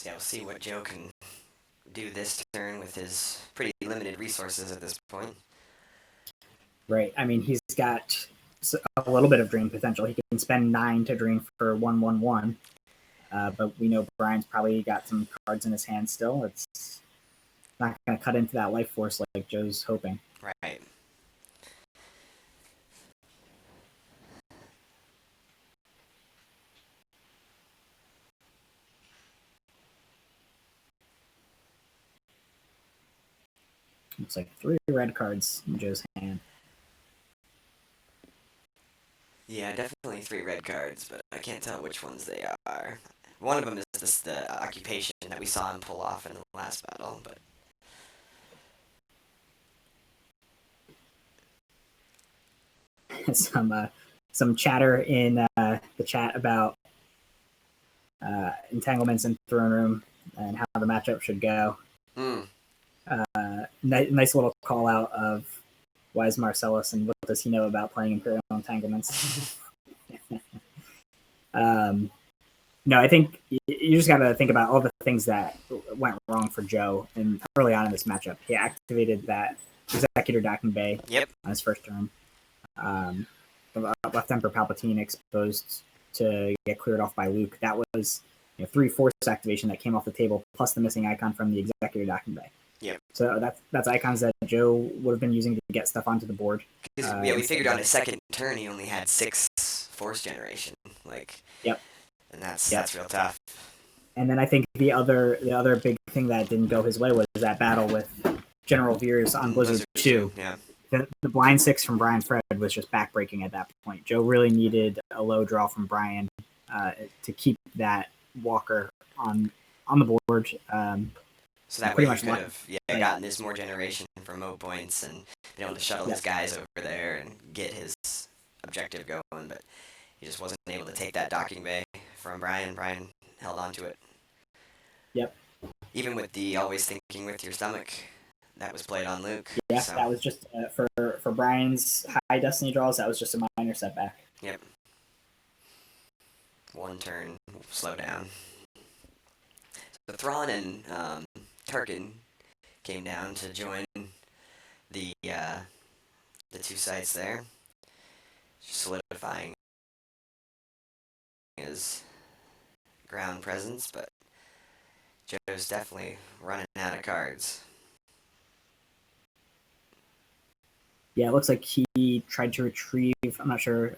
So yeah, we'll see what Joe can do this turn with his pretty limited resources at this point. Right. I mean, he's got a little bit of drain potential. He can spend 9 to drain for 1/1/1. But we know Brian's probably got some cards in his hand still. It's not going to cut into that life force like Joe's hoping. Right. Looks like 3 red cards in Joe's hand. Yeah, definitely 3 red cards, but I can't tell which ones they are. One of them is the occupation that we saw him pull off in the last battle, but... Some chatter in the chat about entanglements in throne room and how the matchup should go. Nice little call out of why is Marcellus and what does he know about playing Imperial entanglements? No, I think you just got to think about all the things that went wrong for Joe and early on in this matchup. He activated that Executor Docking Bay on his first turn. Left Emperor Palpatine exposed to get cleared off by Luke. That was 3 force activation that came off the table, plus the missing icon from the Executor Docking Bay. Yep. So that's icons that Joe would have been using to get stuff onto the board. We figured on his second turn he only had 6 force generation. Yep. And that's real tough. And then I think the other big thing that didn't go his way was that battle with General Veers on Blizzard 2. Yeah. The blind 6 from Brian Fred was just backbreaking at that point. Joe really needed a low draw from Brian to keep that Walker on the board. So that way he could have gotten this more generation from Mo points and been able to shuttle his guys over there and get his objective going, but he just wasn't able to take that docking bay from Brian. Brian held on to it. Yep. Even with the always thinking with your stomach, that was played on Luke. Yeah, so. That was just for Brian's high destiny draws. That was just a minor setback. Yep. 1 turn, slow down. So Thrawn and Tarkin came down to join the 2 sites there, solidifying his ground presence, but Joe's definitely running out of cards. Yeah, it looks like he tried to retrieve. I'm not sure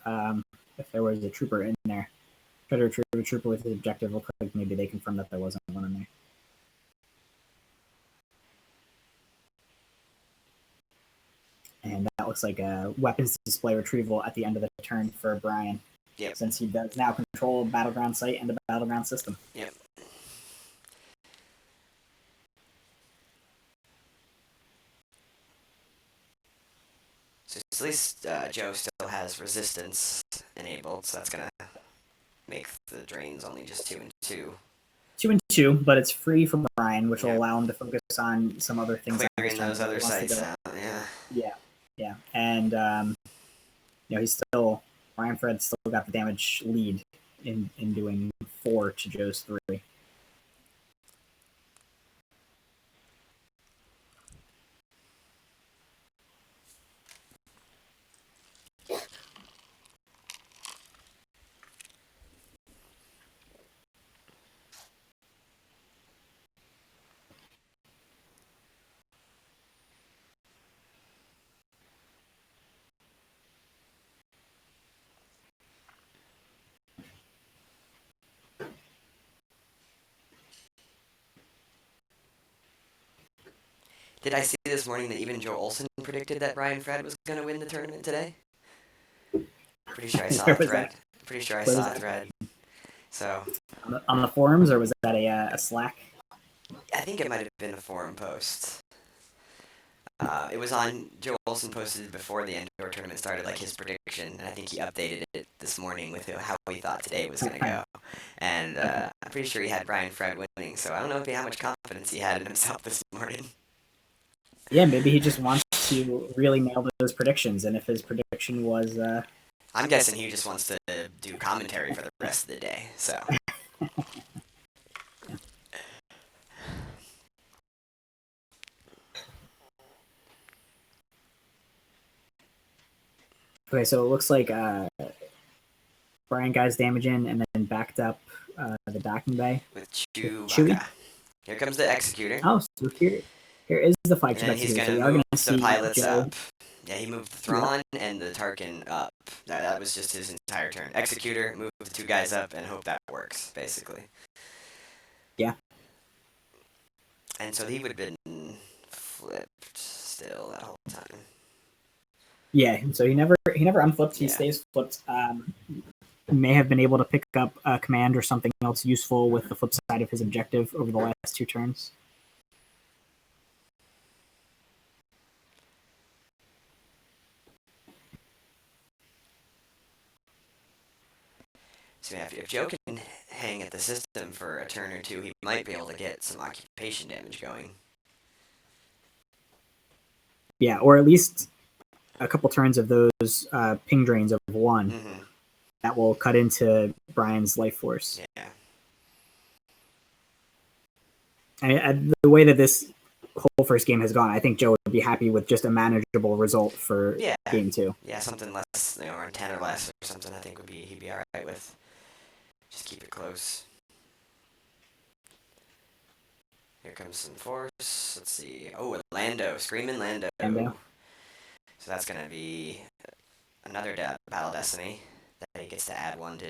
if there was a trooper in there. Tried to retrieve a trooper with his objective. Looks like maybe they confirmed that there wasn't one in there. And that looks like a weapons display retrieval at the end of the turn for Brian. Yep. Since he does now control battleground site and the battleground system. Yep. So at least Joe still has resistance enabled, so that's gonna make the drains only just 2 and 2. 2 and 2, but it's free for Brian, which will allow him to focus on some other things. Clearing those other sites out, yeah. And he's still Brian Fred still got the damage lead in doing 4 to Joe's 3. Did I see this morning that even Joe Olson predicted that Brian Fred was going to win the tournament today? Pretty sure I saw a thread. Pretty sure I saw a thread. So on the forums, or was that a Slack? I think it might have been a forum post. It was on Joe Olson posted before the Endor tournament started, like his prediction, and I think he updated it this morning with how he thought today was going to go. And I'm pretty sure he had Brian Fred winning, so I don't know how much confidence he had in himself this morning. Yeah, maybe he just wants to really nail those predictions, and if his prediction was... I'm guessing he just wants to do commentary for the rest of the day, so... Okay, so it looks like Brian got his damage in and then backed up the docking bay with with Chewbacca. Chewie. Here comes the Executor. Oh, so here is the And flagship then he's executor. So going we to are going move to the see pilots Joe. up. Yeah, he moved the Thrawn and the Tarkin up. That was just his entire turn. Executor, move the 2 guys up and hope that works, basically. Yeah. And so he would have been flipped still that whole time. Yeah, so he never unflipped. He Yeah. stays flipped. May have been able to pick up a command or something else useful with the flip side of his objective over the last 2 turns. So yeah, if Joe can hang at the system for a turn or 2, he might be able to get some occupation damage going. Yeah, or at least a couple turns of those ping drains of 1 that will cut into Brian's life force. Yeah. The way that this whole first game has gone, I think Joe would be happy with just a manageable result for game 2. Yeah, something less, or 10 or less or something. I think he'd be all right with. Just keep it close. Here comes some force. Let's see. Oh, Lando, screaming Lando. So that's gonna be another Battle Destiny that he gets to add 1 to.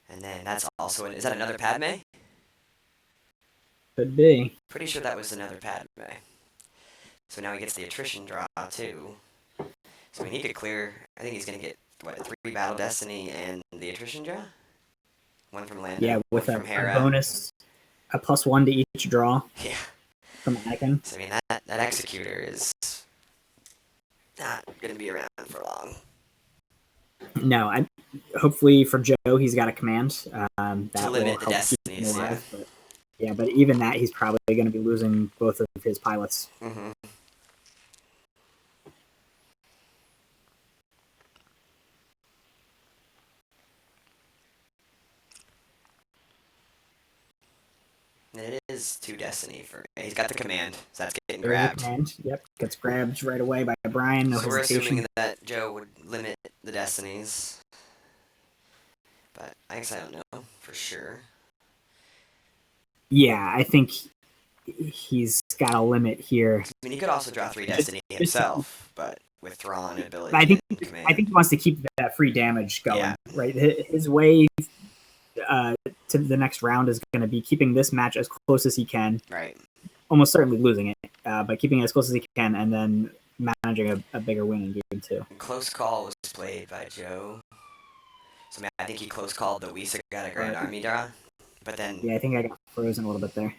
And then that's also is that another Padme? Could be. Pretty sure that was another Padme. So now he gets the attrition draw too. So I mean, he could clear. I think he's gonna get what 3 Battle Destiny and the attrition draw. 1 from Lando. Yeah, with 1 from Hera. A bonus, a +1 to each draw. Yeah. From Anakin. So I mean that Executor is not gonna be around for long. No, hopefully for Joe, he's got a command that to limit will the help keep destinies. him alive. But even that, he's probably going to be losing both of his pilots. Mm-hmm. It is 2 destiny for. He's got the command, so that's getting grabbed. Command, yep, gets grabbed right away by Brian. No so hesitation. We're assuming that Joe would limit the destinies, but I guess I don't know for sure. Yeah, I think he's got a limit here. I mean, he could also draw 3 destiny himself, but with Thrawn and ability. I think command. he wants to keep that free damage going. Yeah. Right, his way to the next round is going to be keeping this match as close as he can. Right. Almost certainly losing it, but keeping it as close as he can, and then managing a bigger win in game 2. Close call was played by Joe. So I mean, I think he close called the Wisa got a Grand Army draw, but then. Yeah, I think I got frozen a little bit there.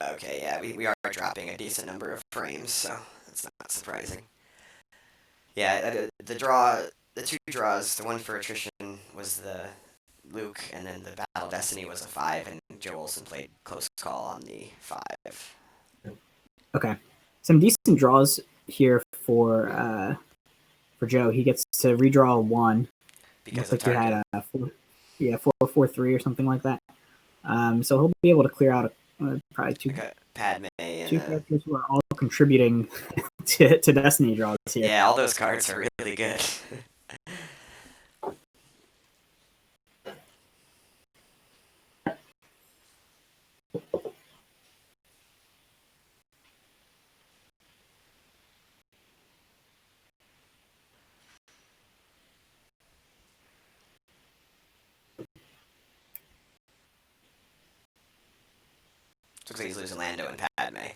Okay, yeah, we are dropping a decent number of frames, so that's not surprising. Yeah, the 2 draws, the 1 for attrition was the Luke, and then the Battle Destiny was a 5, and Joe Olson played close call on the 5. Okay, some decent draws here for Joe. He gets to redraw 1. Because looks like he had a 4-4-3 or something like that. So he'll be able to clear out probably 2 Padme and 2 characters who are all contributing to Destiny draws here. Yeah, all those cards are really good. Looks like he's losing Lando and Padme.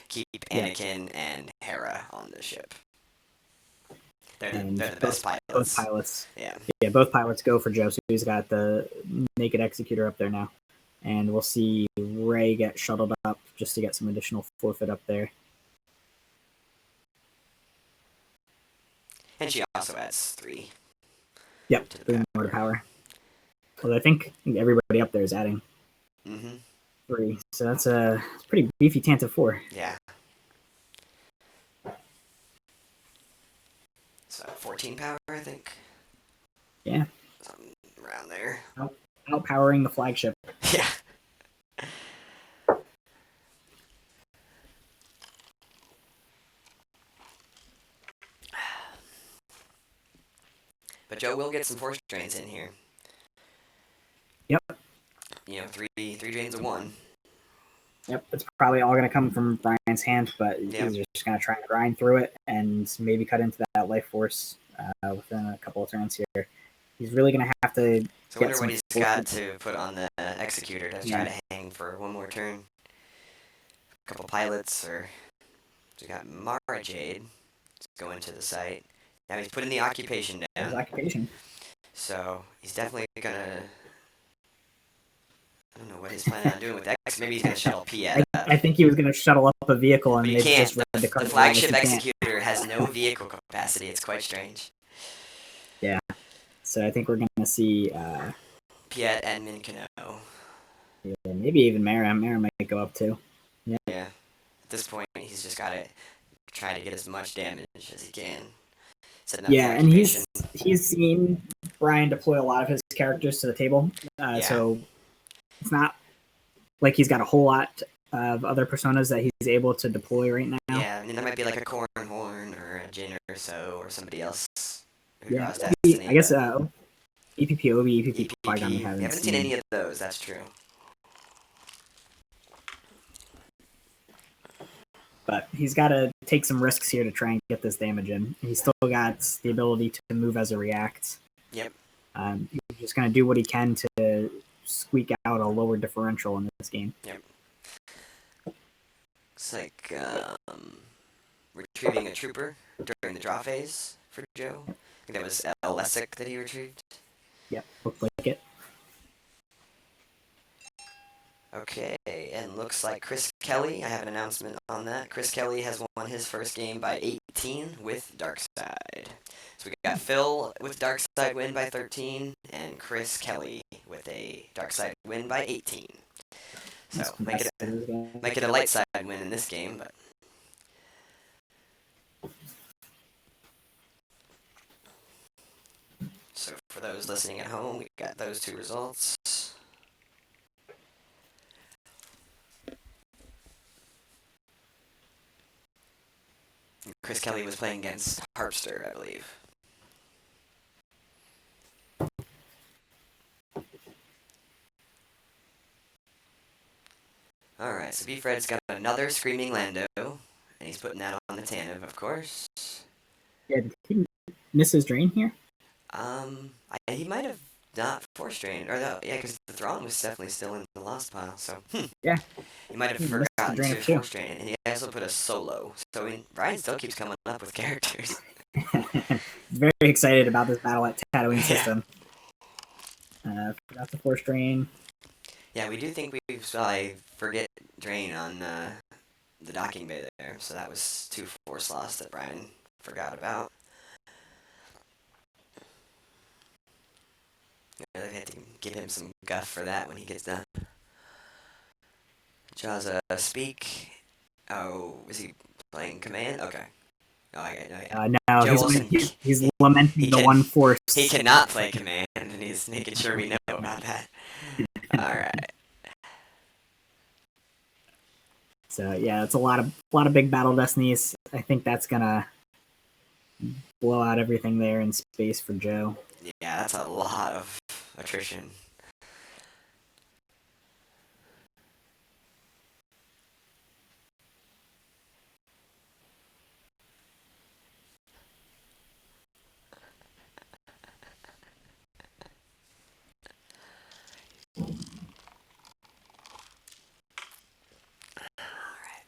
Keep Anakin and Hera on the ship. They're the best pilots. Both pilots. Yeah, both pilots go for Joe, so he's got the naked Executor up there now. And we'll see Rey get shuttled up just to get some additional forfeit up there. And she also adds 3. Yep, 3 more to power. Well, I think everybody up there is adding 3. So that's a pretty beefy Tantive 4. Yeah. So 14 power, I think. Yeah. Something around there. Outpowering the flagship. Yeah. But Joe will get some force drains in here. Yep. You know, three drains of one. Yep, it's probably all going to come from Brian's hand, but Yep. he's just going to try and grind through it and maybe cut into that life force within a couple of turns here. He's really going to have to. So I wonder what he's got to put on the executor to try to hang for one more turn. A couple pilots, or we got Mara Jade going to the site. Now he's putting the occupation down. His occupation. So he's definitely gonna. I don't know what he's planning on doing with X. Maybe he's gonna shuttle P at. I think he was going to shuttle up a vehicle and But he maybe can't. just read the card. The flagship executor has no vehicle capacity. It's quite strange. Yeah. So I think we're going to see Piet and Minkino. Yeah, maybe even Mara. Mara might go up too. Yeah. At this point, he's just got to try to get as much damage as he can. Yeah, and he's seen Brian deploy a lot of his characters to the table, so it's not like he's got a whole lot of other personas that he's able to deploy right now. Yeah, I mean, there might be like a Cornhorn or a Jin or so, or somebody else. Who Yeah, Destiny, I guess EPP, OB, EPP, Qui-Gon, we haven't seen any of those, that's true. But he's got to take some risks here to try and get this damage in. He's still got the ability to move as a react. Yep. He's just going to do what he can to squeak out a lower differential in this game. Yep. Looks like retrieving a trooper during the draw phase for Joe. I think that was Lessick that he retrieved. Yep, looked like it. Okay, and looks like Chris Kelly, I have an announcement on that. Chris Kelly has won his first game by 18 with Darkside. So we got Phil with Darkside win by 13, and Chris Kelly with a Darkside win by 18. So might get a light side win in this game, but so for those listening at home, we got those two results. Chris Kelly was playing against Harpster, I believe. Alright, so B-Fred's got another Screaming Lando, and he's putting that on the Tanev, of course. Yeah, did he miss his drain here? He might have not force drained, or yeah, because the Thrawn was definitely still in the lost pile, so, Yeah. He might have forgotten to force drain, and he also put a solo, so Ryan still keeps coming up with characters. Very excited about this battle at Tatooine system. Forgot the force drain. Yeah, we do think we forget drain on the docking bay there, so that was 2 force loss that Brian forgot about. I really had to give him some guff for that when he gets done. Jaza speak. Oh, is he playing command? Okay. Oh, no, he's lamenting the one force. He cannot play command, and he's making sure we know about that. Alright. So yeah, it's a lot of big battle destinies. I think that's gonna blow out everything there in space for Joe. Yeah, that's a lot of attrition.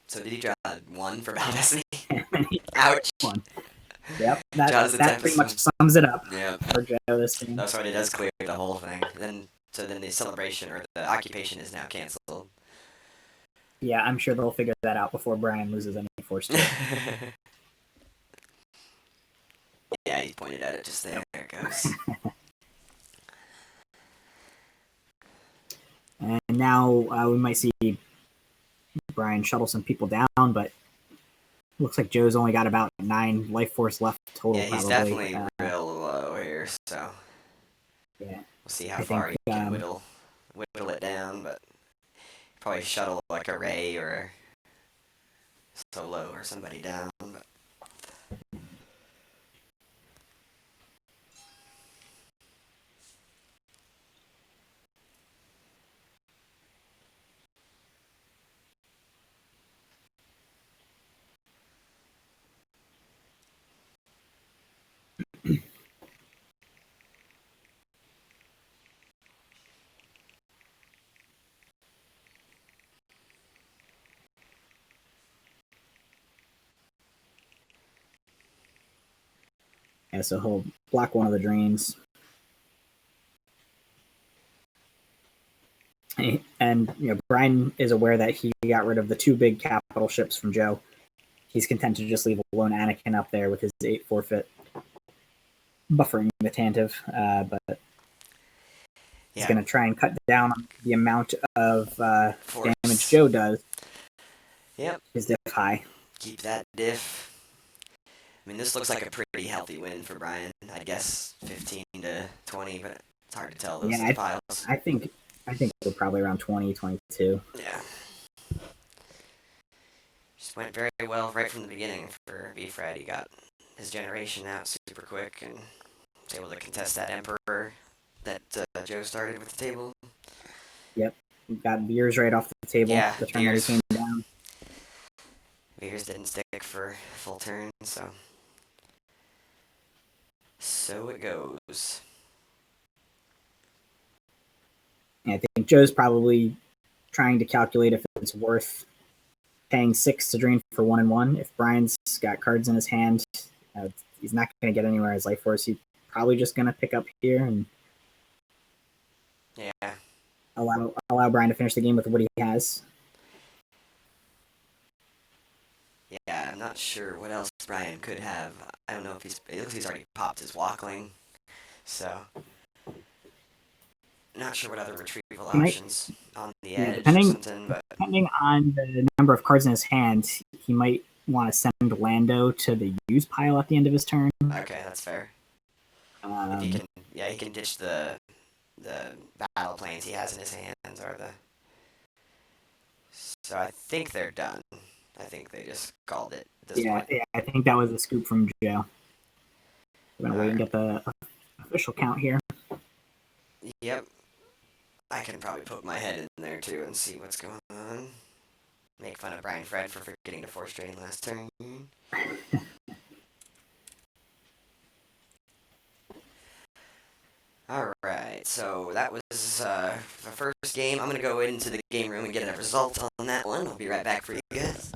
So did he draw 1 for Battle Destiny? Ouch. 1. Yep, that pretty much sums it up for Joe this game. That's what it does clear the whole thing. So then the celebration or the occupation is now canceled. Yeah, I'm sure they'll figure that out before Brian loses any force to it. Yeah, he pointed at it just there. There it goes. And now we might see Brian shuttle some people down, but looks like Joe's only got about 9 life force left total. Yeah, he's definitely real low here, so yeah, we'll see how far he can whittle it down, but probably shuttle like a Ray or Solo or somebody down. But Yeah, so he'll block one of the drains. And Brian is aware that he got rid of the 2 big capital ships from Joe. He's content to just leave a lone Anakin up there with his 8 forfeit, buffering the Tantive, but he's going to try and cut down on the amount of damage Joe does. Yep. His diff high. Keep that diff. I mean, this looks like a pretty healthy win for Brian. I guess 15 to 20, but it's hard to tell those piles. I think we're probably around 20, 22. Yeah. Just went very well right from the beginning for B-Fred. He got his generation out super quick and was able to contest that Emperor that Joe started with the table. Yep. Got Veers right off the table. Yeah, the turn that he came down. Veers didn't stick for full turn, so it goes. And I think Joe's probably trying to calculate if it's worth paying 6 to drain for 1 and 1. If Brian's got cards in his hand, he's not going to get anywhere as Life Force. He's probably just going to pick up here and allow Brian to finish the game with what he has. Yeah, I'm not sure what else Brian could have. I don't know if it looks like he's already popped his Walkling, so not sure what other retrieval options on the edge or something. But depending on the number of cards in his hand, he might want to send Lando to the use pile at the end of his turn. Okay, that's fair. If he can ditch the battle planes he has in his hands, or the. So I think they're done. I think they just called it at this point. Yeah, I think that was a scoop from Joe. We're gonna wait and get the official count here. Yep. I can probably poke my head in there too and see what's going on. Make fun of Brian Fred for forgetting to force drain last turn. Alright, so that was the first game. I'm going to go into the game room and get a result on that one. I'll be right back for you guys.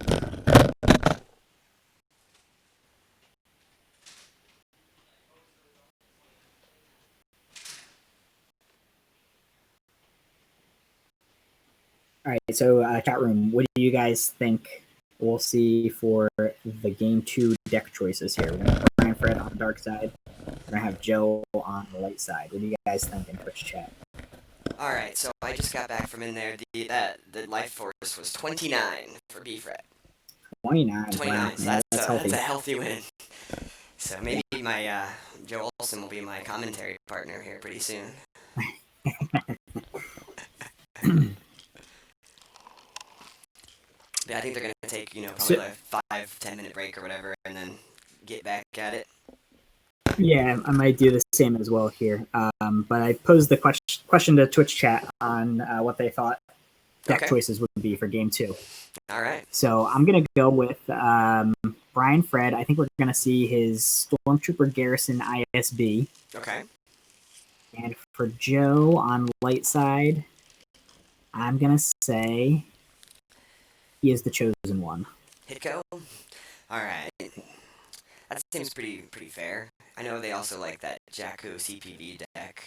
All right, so chat room, what do you guys think we'll see for the game 2 deck choices here? We're going to have Brian Fred on the dark side. We're going to have Joe on the light side. What do you guys think in Twitch chat? All right, so I just got back from in there. The life force was 29 for B-Fred. 29. 29. Wow. So that's a healthy win. So maybe my Joe Olson will be my commentary partner here pretty soon. Yeah, I think they're gonna take probably a 5-10 minute break or whatever, and then get back at it. Yeah, I might do the same as well here. But I posed the question to Twitch chat on what they thought deck choices would be for game 2. All right. So I'm gonna go with Brian Fred. I think we're gonna see his Stormtrooper Garrison ISB. Okay. And for Joe on light side, I'm gonna say he is the chosen one. Hitco? Alright. That seems pretty fair. I know they also like that Jakku CPV deck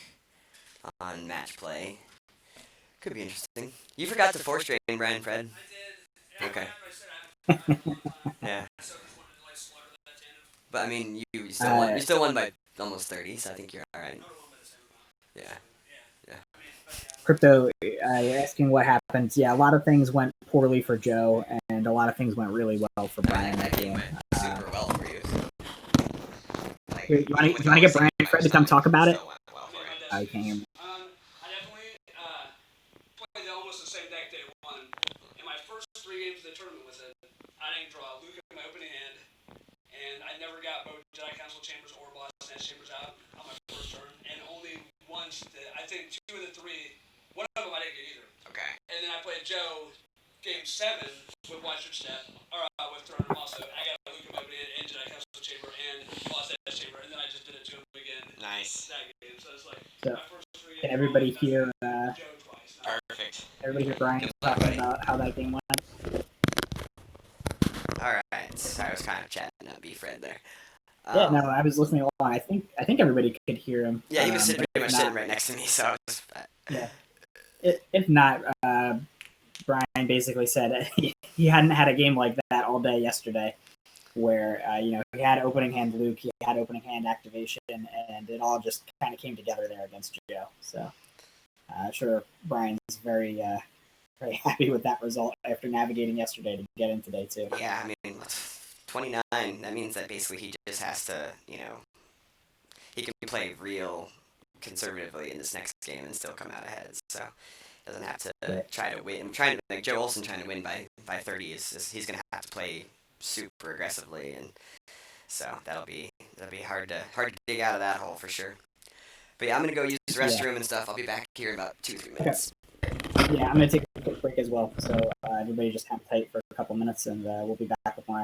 on match play. Could be interesting. You forgot to force drain, Brian Fred. I did. Okay. Yeah. But I mean, you still won. You still won by almost 30, so I think you're alright. Yeah. Crypto, you're asking what happened. Yeah, a lot of things went poorly for Joe, and a lot of things went really well for Brian. That game went super well for you. You want to get Brian Fred to come talk about it? I can't hear me. I definitely played almost the same deck day 1. In my first 3 games of the tournament with it, I didn't draw Luke in my opening hand, and I never got both Jedi Council Chambers or Boss Nest Chambers out on my first turn, and only once, I think 2 of the 3, one of them I didn't get either. Okay. And then I played Joe game 7 with Watcher Step, or with Throne also. I got Luke in my opening hand and Jedi Council Chamber and Boss Nest Chamber, and then I just did it to him again. Nice. That game, so it's like So, my first 3 games. can everybody hear? Joe twice. Perfect. Everybody hear Brian talking about how that game went? Alright, so I was kind of chatting up B-Fred there. Yeah, no, I was listening along. I think everybody could hear him. Yeah, he was but pretty much if sitting not, right next to me, so I was. yeah. If not, Brian basically said he hadn't had a game like that all day yesterday, where he had opening hand Luke, he had opening hand activation, and it all just kind of came together there against Joe. So, sure, Brian's very happy with that result after navigating yesterday to get in today too. Yeah, I mean, 29. That means that basically he just has to, he can play real conservatively in this next game and still come out ahead. So doesn't have to Right. try to win. Trying to like Joe Olson trying to win by 30 is he's gonna have to play super aggressively, and so that'll be hard to dig out of that hole for sure. But yeah, I'm gonna go use the restroom and stuff. I'll be back here in about 2-3 minutes. Okay. Yeah, I'm gonna take a quick break as well. So everybody just hang tight for a couple minutes, and we'll be back with more